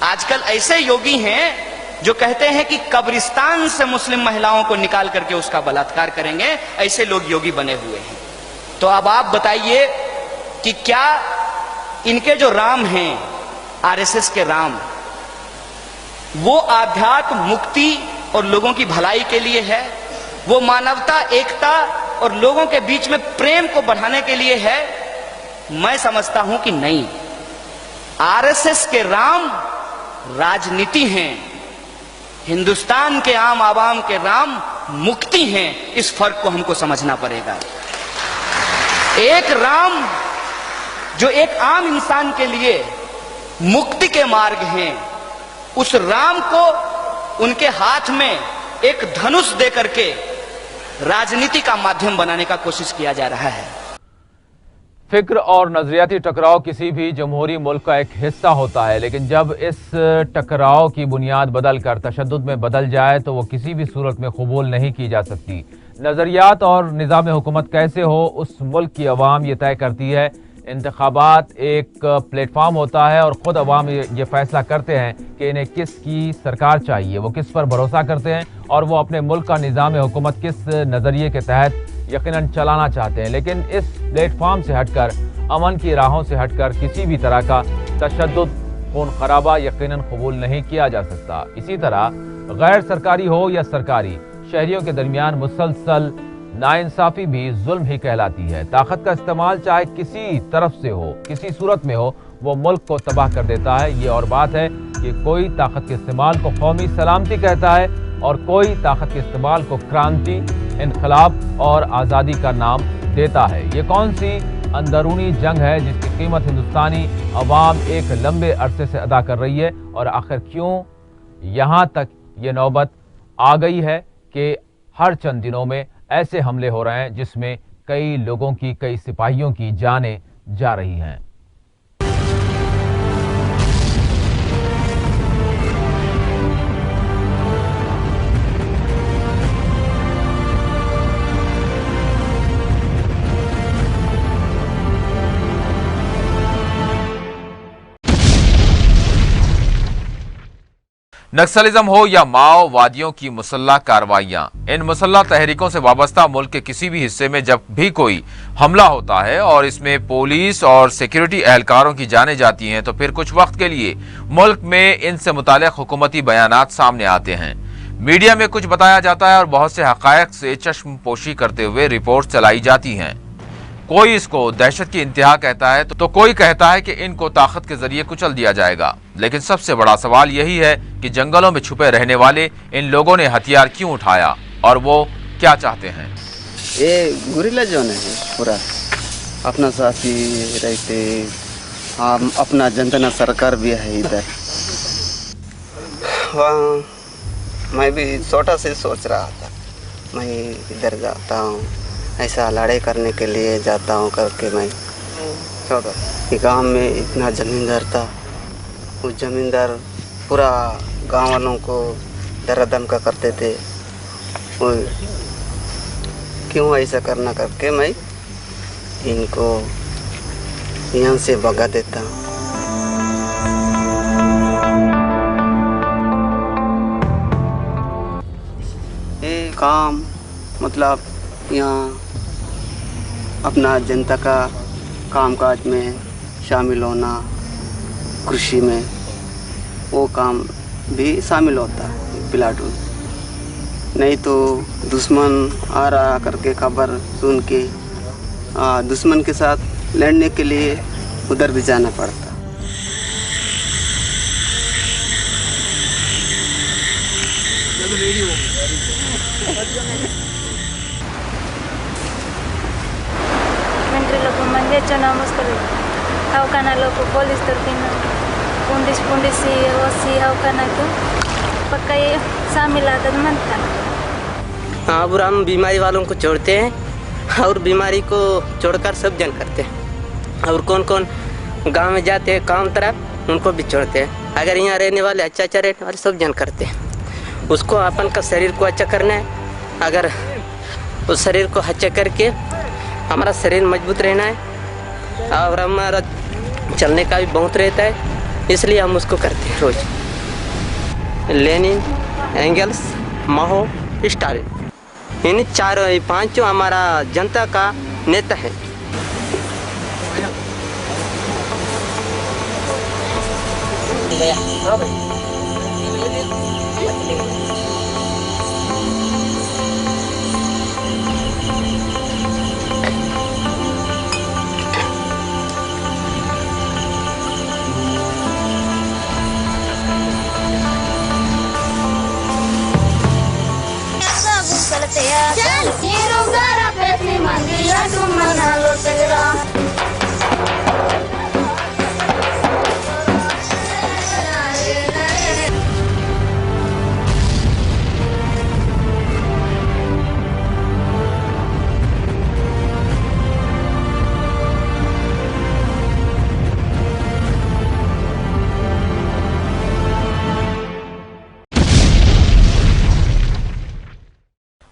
आजकल ऐसे योगी हैं जो कहते हैं कि कब्रिस्तान से मुस्लिम महिलाओं को निकाल करके उसका बलात्कार करेंगे, ऐसे लोग योगी बने हुए हैं। तो अब आप बताइए कि क्या इनके जो राम हैं, आरएसएस के राम, वो आध्यात्म मुक्ति और लोगों की भलाई के लिए है, वो मानवता एकता और लोगों के बीच में प्रेम को बढ़ाने के लिए है? मैं समझता हूं कि नहीं। आरएसएस के राम राजनीति हैं, हिंदुस्तान के आम आवाम के राम मुक्ति हैं। इस फर्क को हमको समझना पड़ेगा। एक राम जो एक आम इंसान के लिए मुक्ति के मार्ग हैं, उस राम को उनके हाथ में एक धनुष दे करके राजनीति का माध्यम बनाने का कोशिश किया जा रहा है। फिक्र और नजरियाती टकराव किसी भी जमहूरी मुल्क का एक हिस्सा होता है, लेकिन जब इस टकराव की बुनियाद बदलकर तशद्दुद में बदल जाए तो वो किसी भी सूरत में कबूल नहीं की जा सकती। नजरियात और निज़ाम हुकूमत कैसे हो उस मुल्क की अवाम ये तय करती है। इंतखाबात एक प्लेटफॉर्म होता है और ख़ुद अवाम ये फैसला करते हैं कि इन्हें किसकी सरकार चाहिए, वो किस पर भरोसा करते हैं और वो अपने मुल्क का निज़ाम हुकूमत किस नज़रिए के तहत यकीनन चलाना चाहते हैं। लेकिन इस प्लेटफॉर्म से हटकर, अमन की राहों से हटकर किसी भी तरह का तशद्दुद, खून खराबा यकीनन कबूल नहीं किया जा सकता। इसी तरह गैर सरकारी हो या सरकारी, शहरियों के दरमियान मुसलसल नाइंसाफ़ी भी जुल्म ही कहलाती है। ताकत का इस्तेमाल चाहे किसी तरफ से हो, किसी सूरत में हो, वो मुल्क को तबाह कर देता है। ये और बात है कि कोई ताकत के इस्तेमाल को कौमी सलामती कहता है और कोई ताकत के इस्तेमाल को क्रांति, इनकलाब और आज़ादी का नाम देता है। ये कौन सी अंदरूनी जंग है जिसकी कीमत हिंदुस्तानी अवाम एक लंबे अरसे से अदा कर रही है, और आखिर क्यों यहाँ तक ये नौबत आ गई है कि हर चंद दिनों में ऐसे हमले हो रहे हैं जिसमें कई लोगों की, कई सिपाहियों की जानें जा रही हैं। नक्सलिज्म हो या माओवादियों की मुसल्लह कार्रवाइयां, इन मुसल्लह तहरीकों से वाबस्ता मुल्क के किसी भी हिस्से में जब भी कोई हमला होता है और इसमें पुलिस और सिक्योरिटी एहलकारों की जानें जाती हैं, तो फिर कुछ वक्त के लिए मुल्क में इनसे मुताल्लिक़ हुकूमती बयानात सामने आते हैं। मीडिया में कुछ बताया जाता है और बहुत से हक़ायक़ से चश्म पोशी करते हुए रिपोर्ट चलाई जाती हैं। कोई इसको दहशत की इंतहा कहता है तो कोई कहता है कि इनको ताकत के जरिए कुचल दिया जाएगा। लेकिन सबसे बड़ा सवाल यही है कि जंगलों में छुपे रहने वाले इन लोगों ने हथियार क्यों उठाया और वो क्या चाहते हैं। ये गुरिल्ला जोन है पूरा, अपना साथी रहते, हम अपना जनता सरकार भी है इधर। वहाँ मैं भी छोटा से सोच रहा था, मैं इधर जाता हूँ, ऐसा लड़ाई करने के लिए जाता हूँ करके। मैं छोटा गांव में इतना ज़मींदार था, वो ज़मींदार पूरा गांव वालों को दर धमका करते थे। वो क्यों ऐसा करना करके मैं इनको यहाँ से भगा देता हूँ। ये काम मतलब यहाँ अपना जनता का कामकाज में शामिल होना, कृषि में वो काम भी शामिल होता है प्लाटून। नहीं तो दुश्मन आ रहा करके खबर सुन के दुश्मन के साथ लड़ने के लिए उधर भी जाना पड़ता। మెంట్రీలకు మంది వచ్చాను నమస్కారం అవకానాలకు పోలీస్ దొరికిన पुंडिस ओसी అవకానా क्यों पक्का ये शामिल आदत मनता। हाँ, अब हम बीमारी वालों को छोड़ते हैं और बीमारी को छोड़कर सब जन करते हैं। और कौन कौन गांव में जाते हैं काम तरफ उनको भी छोड़ते हैं। अगर यहाँ रहने वाले अच्छा रहने वाले सब जन करते हैं। उसको अपन का शरीर को अच्छा करना है। अगर उस शरीर को अच्छा करके हमारा शरीर मजबूत रहना है और हमारा चलने का भी बहुत रहता है, इसलिए हम उसको करते हैं रोज। लेनिन, एंगल्स, माओ, स्टालिन, इन चारों पांचों हमारा जनता का नेता है।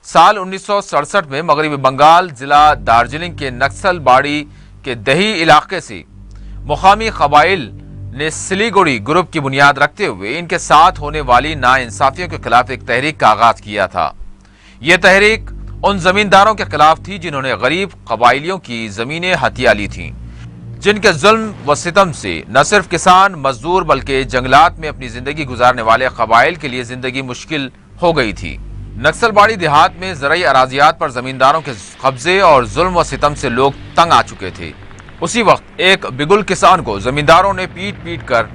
साल 1967 में मगरबी बंगाल जिला दार्जिलिंग के नक्सलबाड़ी के दही इलाके से मुकामी कबाइल ने सिलीगुड़ी ग्रुप की बुनियाद रखते हुए इनके साथ होने वाली नाइंसाफियों के खिलाफ एक तहरीक का आगाज किया था। यह तहरीक उन जमींदारों के खिलाफ थी जिन्होंने गरीब कबाइलियों की जमीनें हथिया ली थीं, जिनके जुल्म व सितम से न सिर्फ किसान मजदूर बल्कि जंगलात में अपनी जिंदगी गुजारने वाले कबाइल के लिए जिंदगी मुश्किल हो गई थी। नक्सलबाड़ी देहात में ज़राई अराजियात पर जमींदारों के कब्जे और जुल्म व सितम से लोग तंग आ चुके थे। उसी वक्त एक बिगुल किसान को जमींदारों ने पीट पीट कर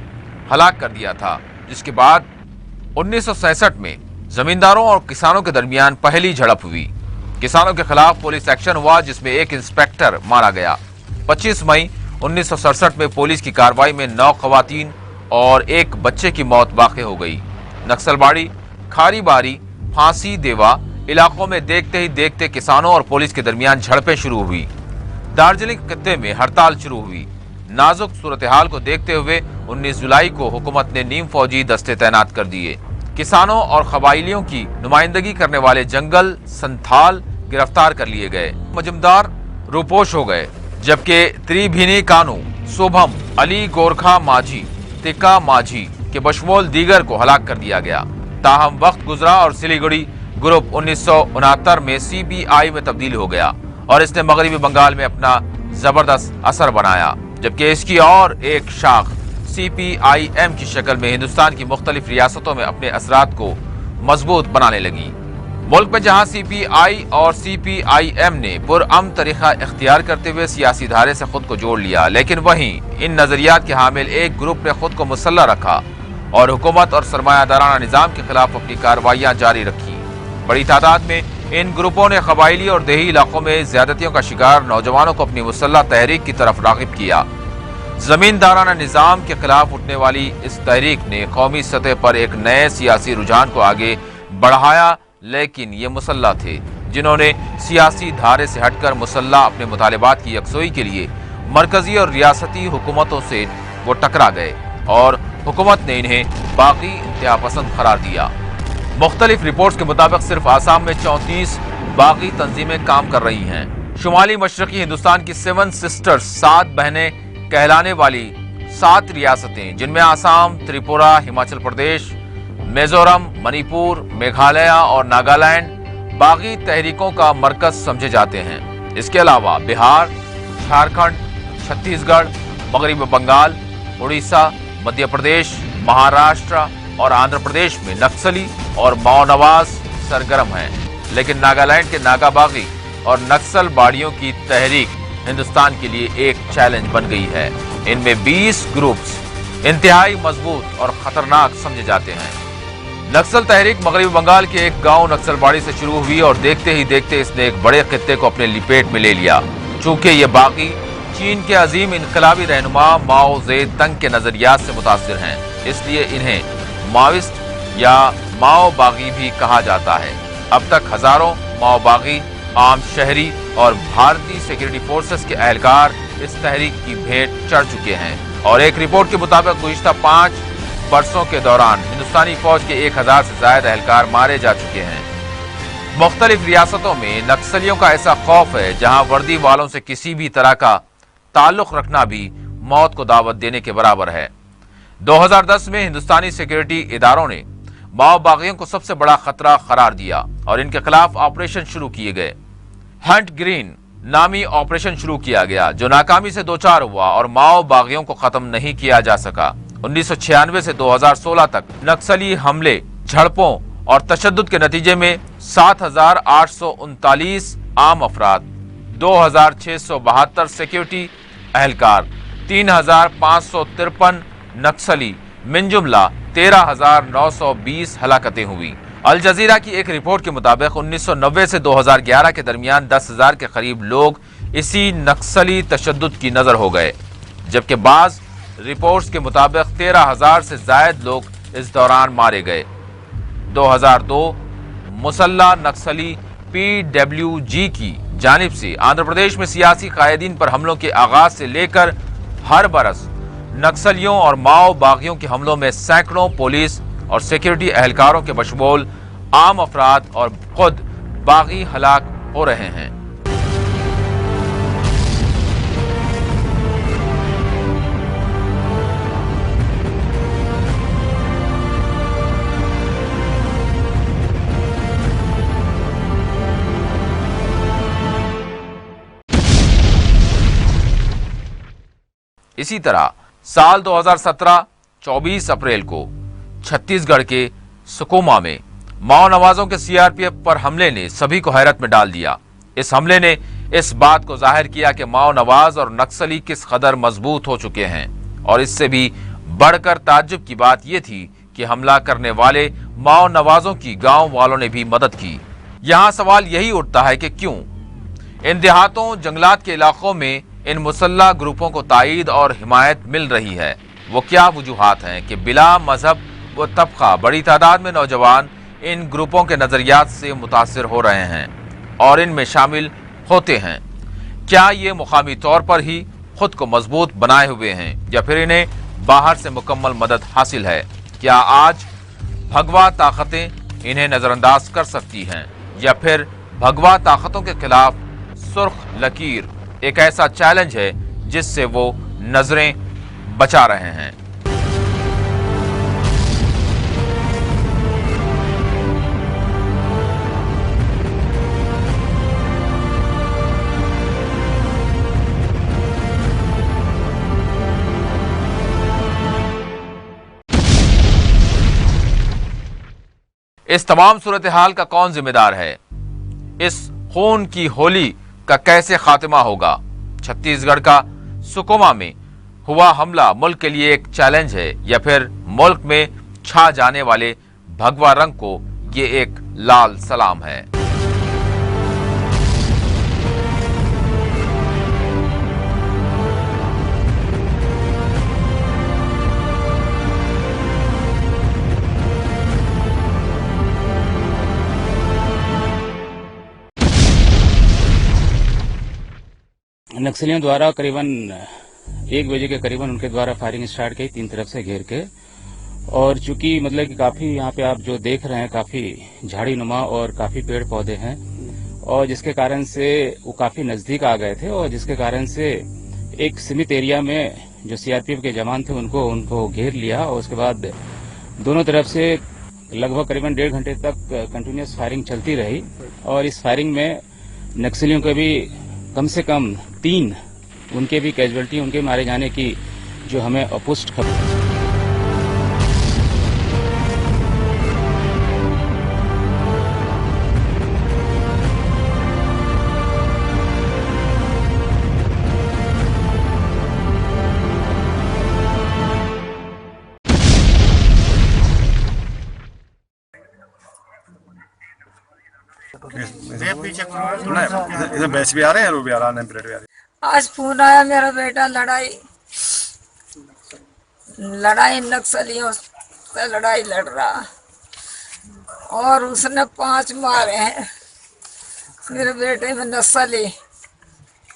हलाक कर दिया था, जिसके बाद 1967 में जमींदारों और किसानों के दरमियान पहली झड़प हुई। किसानों के खिलाफ पुलिस एक्शन हुआ जिसमें एक इंस्पेक्टर मारा गया। 25 मई 1967 में पुलिस की कार्रवाई में 9 खवातीन और एक बच्चे की मौत वाक़ हो गई। नक्सलबाड़ी, खारीबारी, फांसी देवा, इलाकों में देखते ही देखते किसानों और पुलिस के दरमियान झड़पें शुरू हुई। दार्जिलिंग खत्ते में हड़ताल शुरू हुई। नाजुक सूरत हाल को देखते हुए 19 जुलाई को हुकूमत ने नीम फौजी दस्ते तैनात कर दिए। किसानों और कबाइलियों की नुमाइंदगी करने वाले जंगल संथाल गिरफ्तार कर लिए गए। मजमदार रूपोश हो गए, जबकि त्रिभिनी कानू, शुभम, अली गोरखा माझी, तिक्का माझी के बशमूल दीगर को हलाक कर दिया गया। ताहम वक्त गुजरा और सिलीगुड़ी ग्रुप 1969 में CPI में तब्दील हो गया और इसने मगरबी बंगाल में अपना जबरदस्त असर बनाया, जबकि इसकी और एक शाख CPIM की शक्ल में हिंदुस्तान की मुख्तलिफ रियासतों में अपने असरात को मजबूत बनाने लगी। मुल्क में जहां CPI और CPIM ने पुरअमन तरीका इख्तियार करते हुए सियासी धारे से खुद को जोड़ लिया, लेकिन वहीं इन नजरियात के हामिल एक ग्रुप ने खुद को मुसल्लह रखा और हुकूमत और सरमायादाराना निजाम के खिलाफ अपनी कार्रवाइयां जारी रखी। बड़ी तादाद में इन ग्रुपों ने कबाइली और देही इलाकों में ज्यादतियों का शिकार नौजवानों को अपनी मुसल्लह तहरीक की तरफ राग़िब किया। जमींदाराना निजाम के खिलाफ उठने वाली इस तहरीक ने कौमी सतह पर एक नए सियासी रुझान को आगे बढ़ाया, लेकिन ये मुसल्लह थे जिन्होंने सियासी धारे से हटकर मुसल्लह अपने मुतालिबात की यकसोई के लिए मरकजी और रियासती हुकूमतों से वो टकरा गए और हुकूमत ने इन्हें बाकी इंतहा पसंद करार दिया। मुख्तलिफ रिपोर्ट्स के मुताबिक सिर्फ आसाम में 34 बागी तंजीमें काम कर रही हैं। शुमाली मशरकी हिंदुस्तान की 7 सिस्टर्स, 7 बहनें कहलाने वाली 7 रियासतें, जिनमें आसाम, त्रिपुरा, हिमाचल प्रदेश, मिजोरम, मणिपुर, मेघालय और नागालैंड बागी तहरीकों का मरकज समझे जाते हैं। इसके अलावा बिहार, झारखंड, छत्तीसगढ़, मगरबी बंगाल, उड़ीसा, मध्य प्रदेश, महाराष्ट्र और आंध्र प्रदेश में नक्सली और माओनवाज सरगर्म हैं, लेकिन नागालैंड के नागा बागी और नक्सल बाड़ियों की तहरीक हिंदुस्तान के लिए एक चैलेंज बन गई है। इनमें 20 ग्रुप्स इंतहाई मजबूत और खतरनाक समझे जाते हैं। नक्सल तहरीक मगरबी बंगाल के एक गांव नक्सलबाड़ी से शुरू हुई और देखते ही देखते इसने एक बड़े खित्ते को अपने लिपेट में ले लिया। चूंकि ये बागी चीन के अजीम इनकलाबी रहनुमा माओ ज़ेडंग के नजरियात से मुतासिर हैं, इसलिए इन्हें माओइस्ट या माओ बागी भी कहा जाता है। अब तक हजारों माओ बागी, आम शहरी और भारतीय सिक्योरिटी फोर्सेस के एहलकार इस तहरीक की भेंट चढ़ चुके हैं और एक रिपोर्ट के मुताबिक गुज़िश्ता 5 बरसों के दौरान हिंदुस्तानी फौज के 1000 से ज्यादा एहलकार मारे जा चुके हैं। मुख्तलिफ रियासतों में नक्सलियों का ऐसा खौफ है जहां वर्दी वालों से किसी भी तरह का ताल्लुक रखना भी मौत को दावत देने के बराबर है। 2010 में हिंदुस्तानी सिक्योरिटी इदारों ने माओ बागियों को सबसे बड़ा खतरा करार दिया और इनके खिलाफ ऑपरेशन शुरू किए गए। हंट ग्रीन नामी ऑपरेशन शुरू किया गया जो नाकामी से दो चार हुआ और माओ बागियों को खत्म नहीं किया जा सका। 1996 से 2016 तक नक्सली हमले, झड़पों और तशद्दुद के नतीजे में 7,839 आम अफराद, 2,672 सिक्योरिटी एहलकार, 3,553 नक्सली, मिनजुमला 13,920 हलाकतें हुई। अल जजीरा की एक रिपोर्ट के मुताबिक 1990 से 2011 के दरमियान 10,000 के करीब लोग इसी नक्सली तशद्दुद की नजर हो गए, जबकि बाज रिपोर्ट्स के मुताबिक 13,000 से ज्यादा लोग इस दौरान मारे गए। 2002 मुसल्ला नक्सली PWG की जानिब से आंध्र प्रदेश में सियासी कायदीन पर हमलों के आगाज से लेकर हर बरस नक्सलियों और माओ बागियों के हमलों में सैकड़ों पुलिस और सिक्योरिटी एहलकारों के बशमूल आम अफराद और खुद बागी हलाक हो रहे हैं। इसी तरह साल 2017 24 अप्रैल को छत्तीसगढ़ के सुकमा में माओ नवाजों के CRPF पर हमले ने सभी को हैरत में डाल दिया। इस हमले ने इस बात को जाहिर किया कि माओ नवाज और नक्सली किस कदर मजबूत हो चुके हैं और इससे भी बढ़कर ताज्जुब की बात यह थी कि हमला करने वाले माओ नवाजों की गांव वालों ने भी मदद की। यहां सवाल यही उठता है कि क्यों इन देहातों जंगलात के इलाकों में इन मुसल्ला ग्रुपों को ताईद और हिमायत मिल रही है। वो क्या वजूहात हैं कि बिला मजहब व तबका बड़ी तादाद में नौजवान इन ग्रुपों के नजरियात से मुतासिर हो रहे हैं और इनमें शामिल होते हैं। क्या ये मुकामी तौर पर ही खुद को मजबूत बनाए हुए हैं या फिर इन्हें बाहर से मुकम्मल मदद हासिल है? क्या आज भगवा ताकतें इन्हें नजरअंदाज कर सकती हैं या फिर भगवा ताकतों के खिलाफ सुर्ख लकीर एक ऐसा चैलेंज है जिससे वो नजरें बचा रहे हैं? इस तमाम सूरत हाल का कौन जिम्मेदार है? इस खून की होली का कैसे खात्मा होगा? छत्तीसगढ़ का सुकमा में हुआ हमला मुल्क के लिए एक चैलेंज है या फिर मुल्क में छा जाने वाले भगवा रंग को ये एक लाल सलाम है? नक्सलियों द्वारा करीबन 1 बजे के करीबन उनके द्वारा फायरिंग स्टार्ट की 3 तरफ से घेर के, और चूंकि मतलब कि काफी यहाँ पे आप जो देख रहे हैं काफी झाड़ी नुमा और काफी पेड़ पौधे हैं, और जिसके कारण से वो काफी नजदीक आ गए थे, और जिसके कारण से एक सीमित एरिया में जो सीआरपीएफ के जवान थे उनको घेर लिया, और उसके बाद दोनों तरफ से लगभग करीबन 1.5 घंटे तक कंटिन्यूअस फायरिंग चलती रही। और इस फायरिंग में नक्सलियों के भी कम से कम 3 उनके भी कैजुअल्टी, उनके मारे जाने की जो हमें अपुष्ट खबर। इधर बैच भी आ रहे हैं, रो भी आ रहा है, भी आ रही है। आज फोन आया मेरा बेटा लड़ाई नक्सलियों से लड़ाई लड़ रहा, और उसने 5 मारे हैं मेरे बेटे में नक्सली,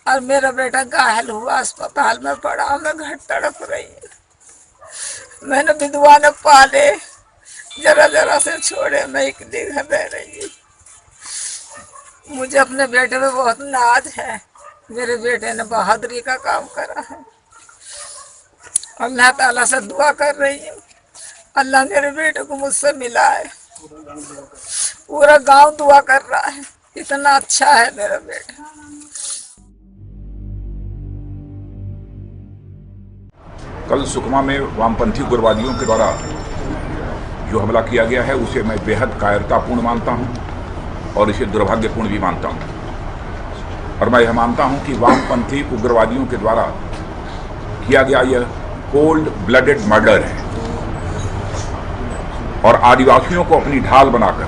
और मेरा बेटा घायल हुआ, अस्पताल में पड़ा। मैं घर तड़प रही हूँ। मैंने विधवा ने पाले, जरा जरा से छोड़े, मैं एक दिन रह रही हूँ। मुझे अपने बेटे में बहुत नाज है। मेरे बेटे ने बहादुरी का काम करा है। अल्लाह ताला से दुआ कर रही हूँ, अल्लाह मेरे बेटे को मुझसे मिलाए। पूरा गांव दुआ कर रहा है, इतना अच्छा है मेरा बेटा। कल सुकमा में वामपंथी उग्रवादियों के द्वारा जो हमला किया गया है उसे मैं बेहद कायरतापूर्ण मानता हूं और इसे दुर्भाग्यपूर्ण भी मानता हूं। और मैं यह मानता हूं कि वामपंथी उग्रवादियों के द्वारा किया गया यह कोल्ड ब्लडेड मर्डर है और आदिवासियों को अपनी ढाल बनाकर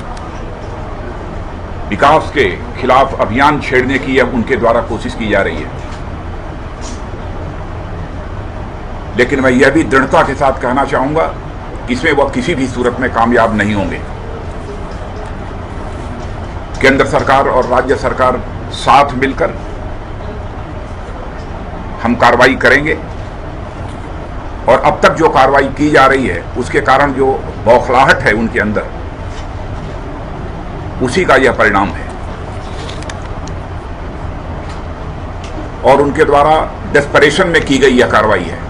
विकास के खिलाफ अभियान छेड़ने की यह उनके द्वारा कोशिश की जा रही है। लेकिन मैं यह भी दृढ़ता के साथ कहना चाहूंगा कि इसमें वह किसी भी सूरत में कामयाब नहीं होंगे। केंद्र सरकार और राज्य सरकार साथ मिलकर हम कार्रवाई करेंगे और अब तक जो कार्रवाई की जा रही है उसके कारण जो बौखलाहट है उनके अंदर, उसी का यह परिणाम है। और उनके द्वारा डेस्परेशन में की गई यह कार्रवाई है।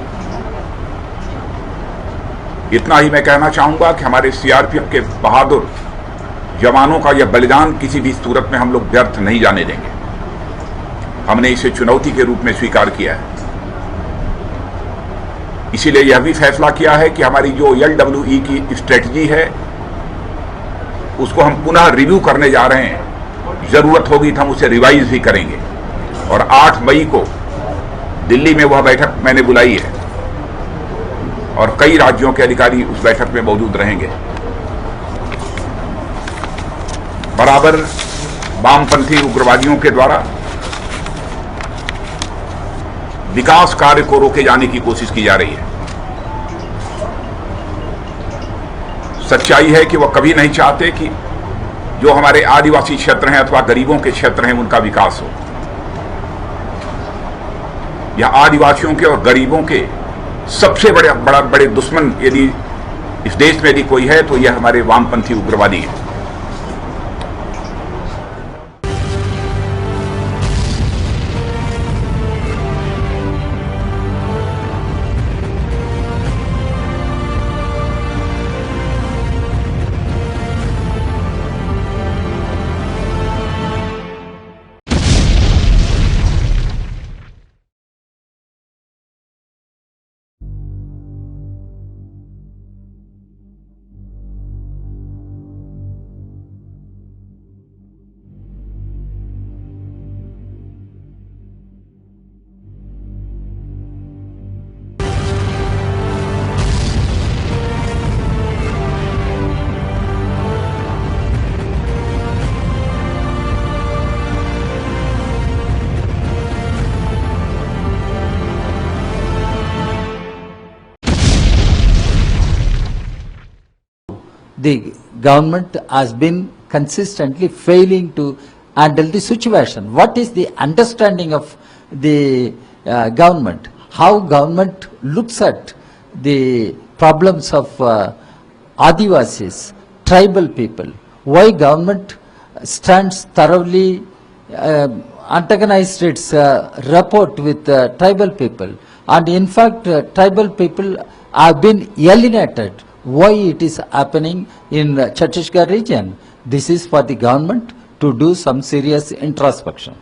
इतना ही मैं कहना चाहूंगा कि हमारे सीआरपीएफ के बहादुर जवानों का यह बलिदान किसी भी सूरत में हम लोग व्यर्थ नहीं जाने देंगे। हमने इसे चुनौती के रूप में स्वीकार किया है। इसीलिए यह भी फैसला किया है कि हमारी जो LWE की स्ट्रेटजी है उसको हम पुनः रिव्यू करने जा रहे हैं। जरूरत होगी तो हम उसे रिवाइज भी करेंगे। और 8 मई को दिल्ली में वह बैठक मैंने बुलाई है और कई राज्यों के अधिकारी उस बैठक में मौजूद रहेंगे। बराबर वामपंथी उग्रवादियों के द्वारा विकास कार्य को रोके जाने की कोशिश की जा रही है। सच्चाई है कि वो कभी नहीं चाहते कि जो हमारे आदिवासी क्षेत्र हैं अथवा गरीबों के क्षेत्र हैं उनका विकास हो। या आदिवासियों के और गरीबों के सबसे बड़े दुश्मन यदि इस देश में यदि कोई है तो यह हमारे वामपंथी उग्रवादी है। The government has been consistently failing to handle the situation. What is the understanding of the government? How government looks at the problems of Adivasis, tribal people? Why government stands thoroughly antagonized its rapport with tribal people? And in fact, tribal people have been alienated. Why it is happening in Chhattisgarh region? This is for the government to do some serious introspection.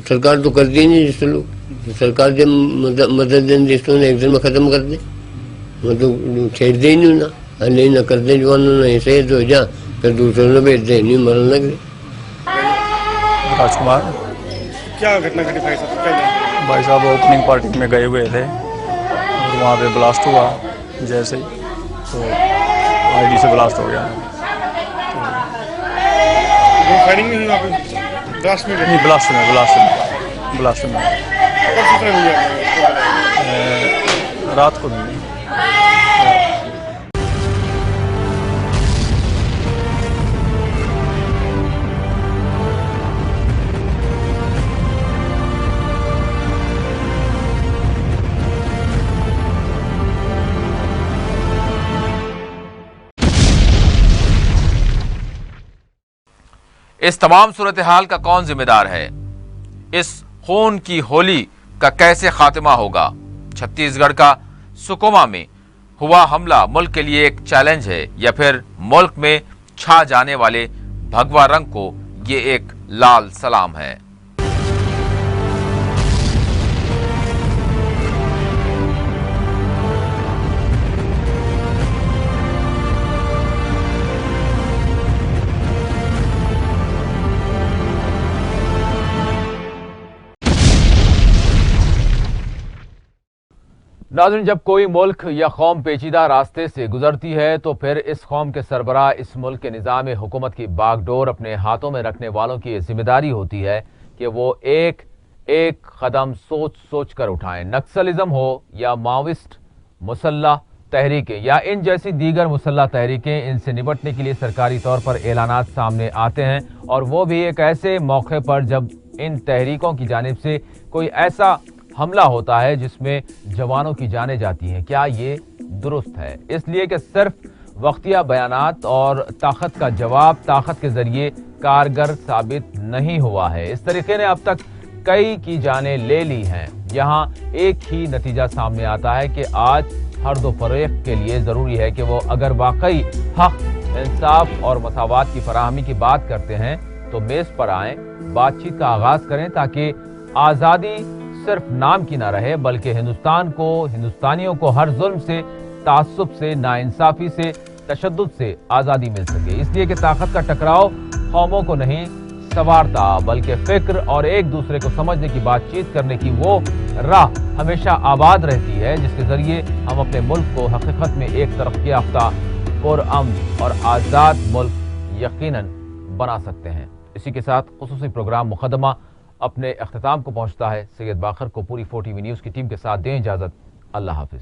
सरकार तो करती नहीं जिससे लोग सरकार जब मदद देने देते हैं एक दिन में खत्म कर दे, मतलब छेड़ दे नहीं ना, नहीं ना करते जवानों ने ऐसे ही तो जा फिर दूसरों ने भेज दे नहीं मरने लगे। राजकुमार, क्या घटना घटी भाई साहब? भाई साहब ओपनिंग पार्टी में गए हुए थे और वहाँ पे ब्लास्ट हुआ, जैसे ही तो आईडी से ब्लास्ट हो गया। तो फायरिंग नहीं हुई वहाँ पे? ब्लास्ट में नहीं, ब्लास्ट में रात को नहीं। इस तमाम सूरत हाल का कौन जिम्मेदार है? इस खून की होली का कैसे खात्मा होगा? छत्तीसगढ़ का सुकमा में हुआ हमला मुल्क के लिए एक चैलेंज है या फिर मुल्क में छा जाने वाले भगवा रंग को ये एक लाल सलाम है? नाज़रीन, जब कोई मुल्क या कौम पेचीदा रास्ते से गुजरती है तो फिर इस कौम के सरबराह इस मुल्क के निज़ाम हुकूमत की बागडोर अपने हाथों में रखने वालों की ये जिम्मेदारी होती है कि वो एक एक कदम सोच सोच कर उठाएं। नक्सलिज्म हो या माओविस्ट मुसल्ला तहरीकें या इन जैसी दीगर मुसल्ला तहरीकें, इनसे निपटने के लिए सरकारी तौर पर ऐलानात सामने आते हैं और वो भी एक ऐसे मौके पर जब इन तहरीकों की जानिब से कोई ऐसा हमला होता है जिसमें जवानों की जानें जाती हैं। क्या ये दुरुस्त है? इसलिए कि सिर्फ वक्तिया बयानात और ताकत का जवाब ताकत के जरिए कारगर साबित नहीं हुआ है। इस तरीके ने अब तक कई की जानें ले ली हैं। यहाँ एक ही नतीजा सामने आता है कि आज हर दो फरीक के लिए जरूरी है कि वो अगर वाकई हक, इंसाफ और मसावात की फराहमी की बात करते हैं तो मेज पर आएं, बातचीत का आगाज करें, ताकि आजादी सिर्फ नाम की ना रहे बल्कि हिंदुस्तान को, हिंदुस्तानियों को हर जुल्म से, तासुब से, नाइंसाफी से, तशद्दुद से आजादी मिल सके। इसलिए कि ताकत का टकराव कौमों को नहीं संवारता बल्कि फिक्र और एक दूसरे को समझने की, बातचीत करने की वो राह हमेशा आबाद रहती है जिसके जरिए हम अपने मुल्क को हकीकत में एक तरक्की याफ्ता, पुरअमन और आजाद मुल्क यकीनन बना सकते हैं। इसी के साथ खुसूसी प्रोग्राम मुकदमा अपने अख्तिताम को पहुंचता है। सैयद बाखर को पूरी 4TV न्यूज़ की टीम के साथ दें इजाजत। अल्लाह हाफिज।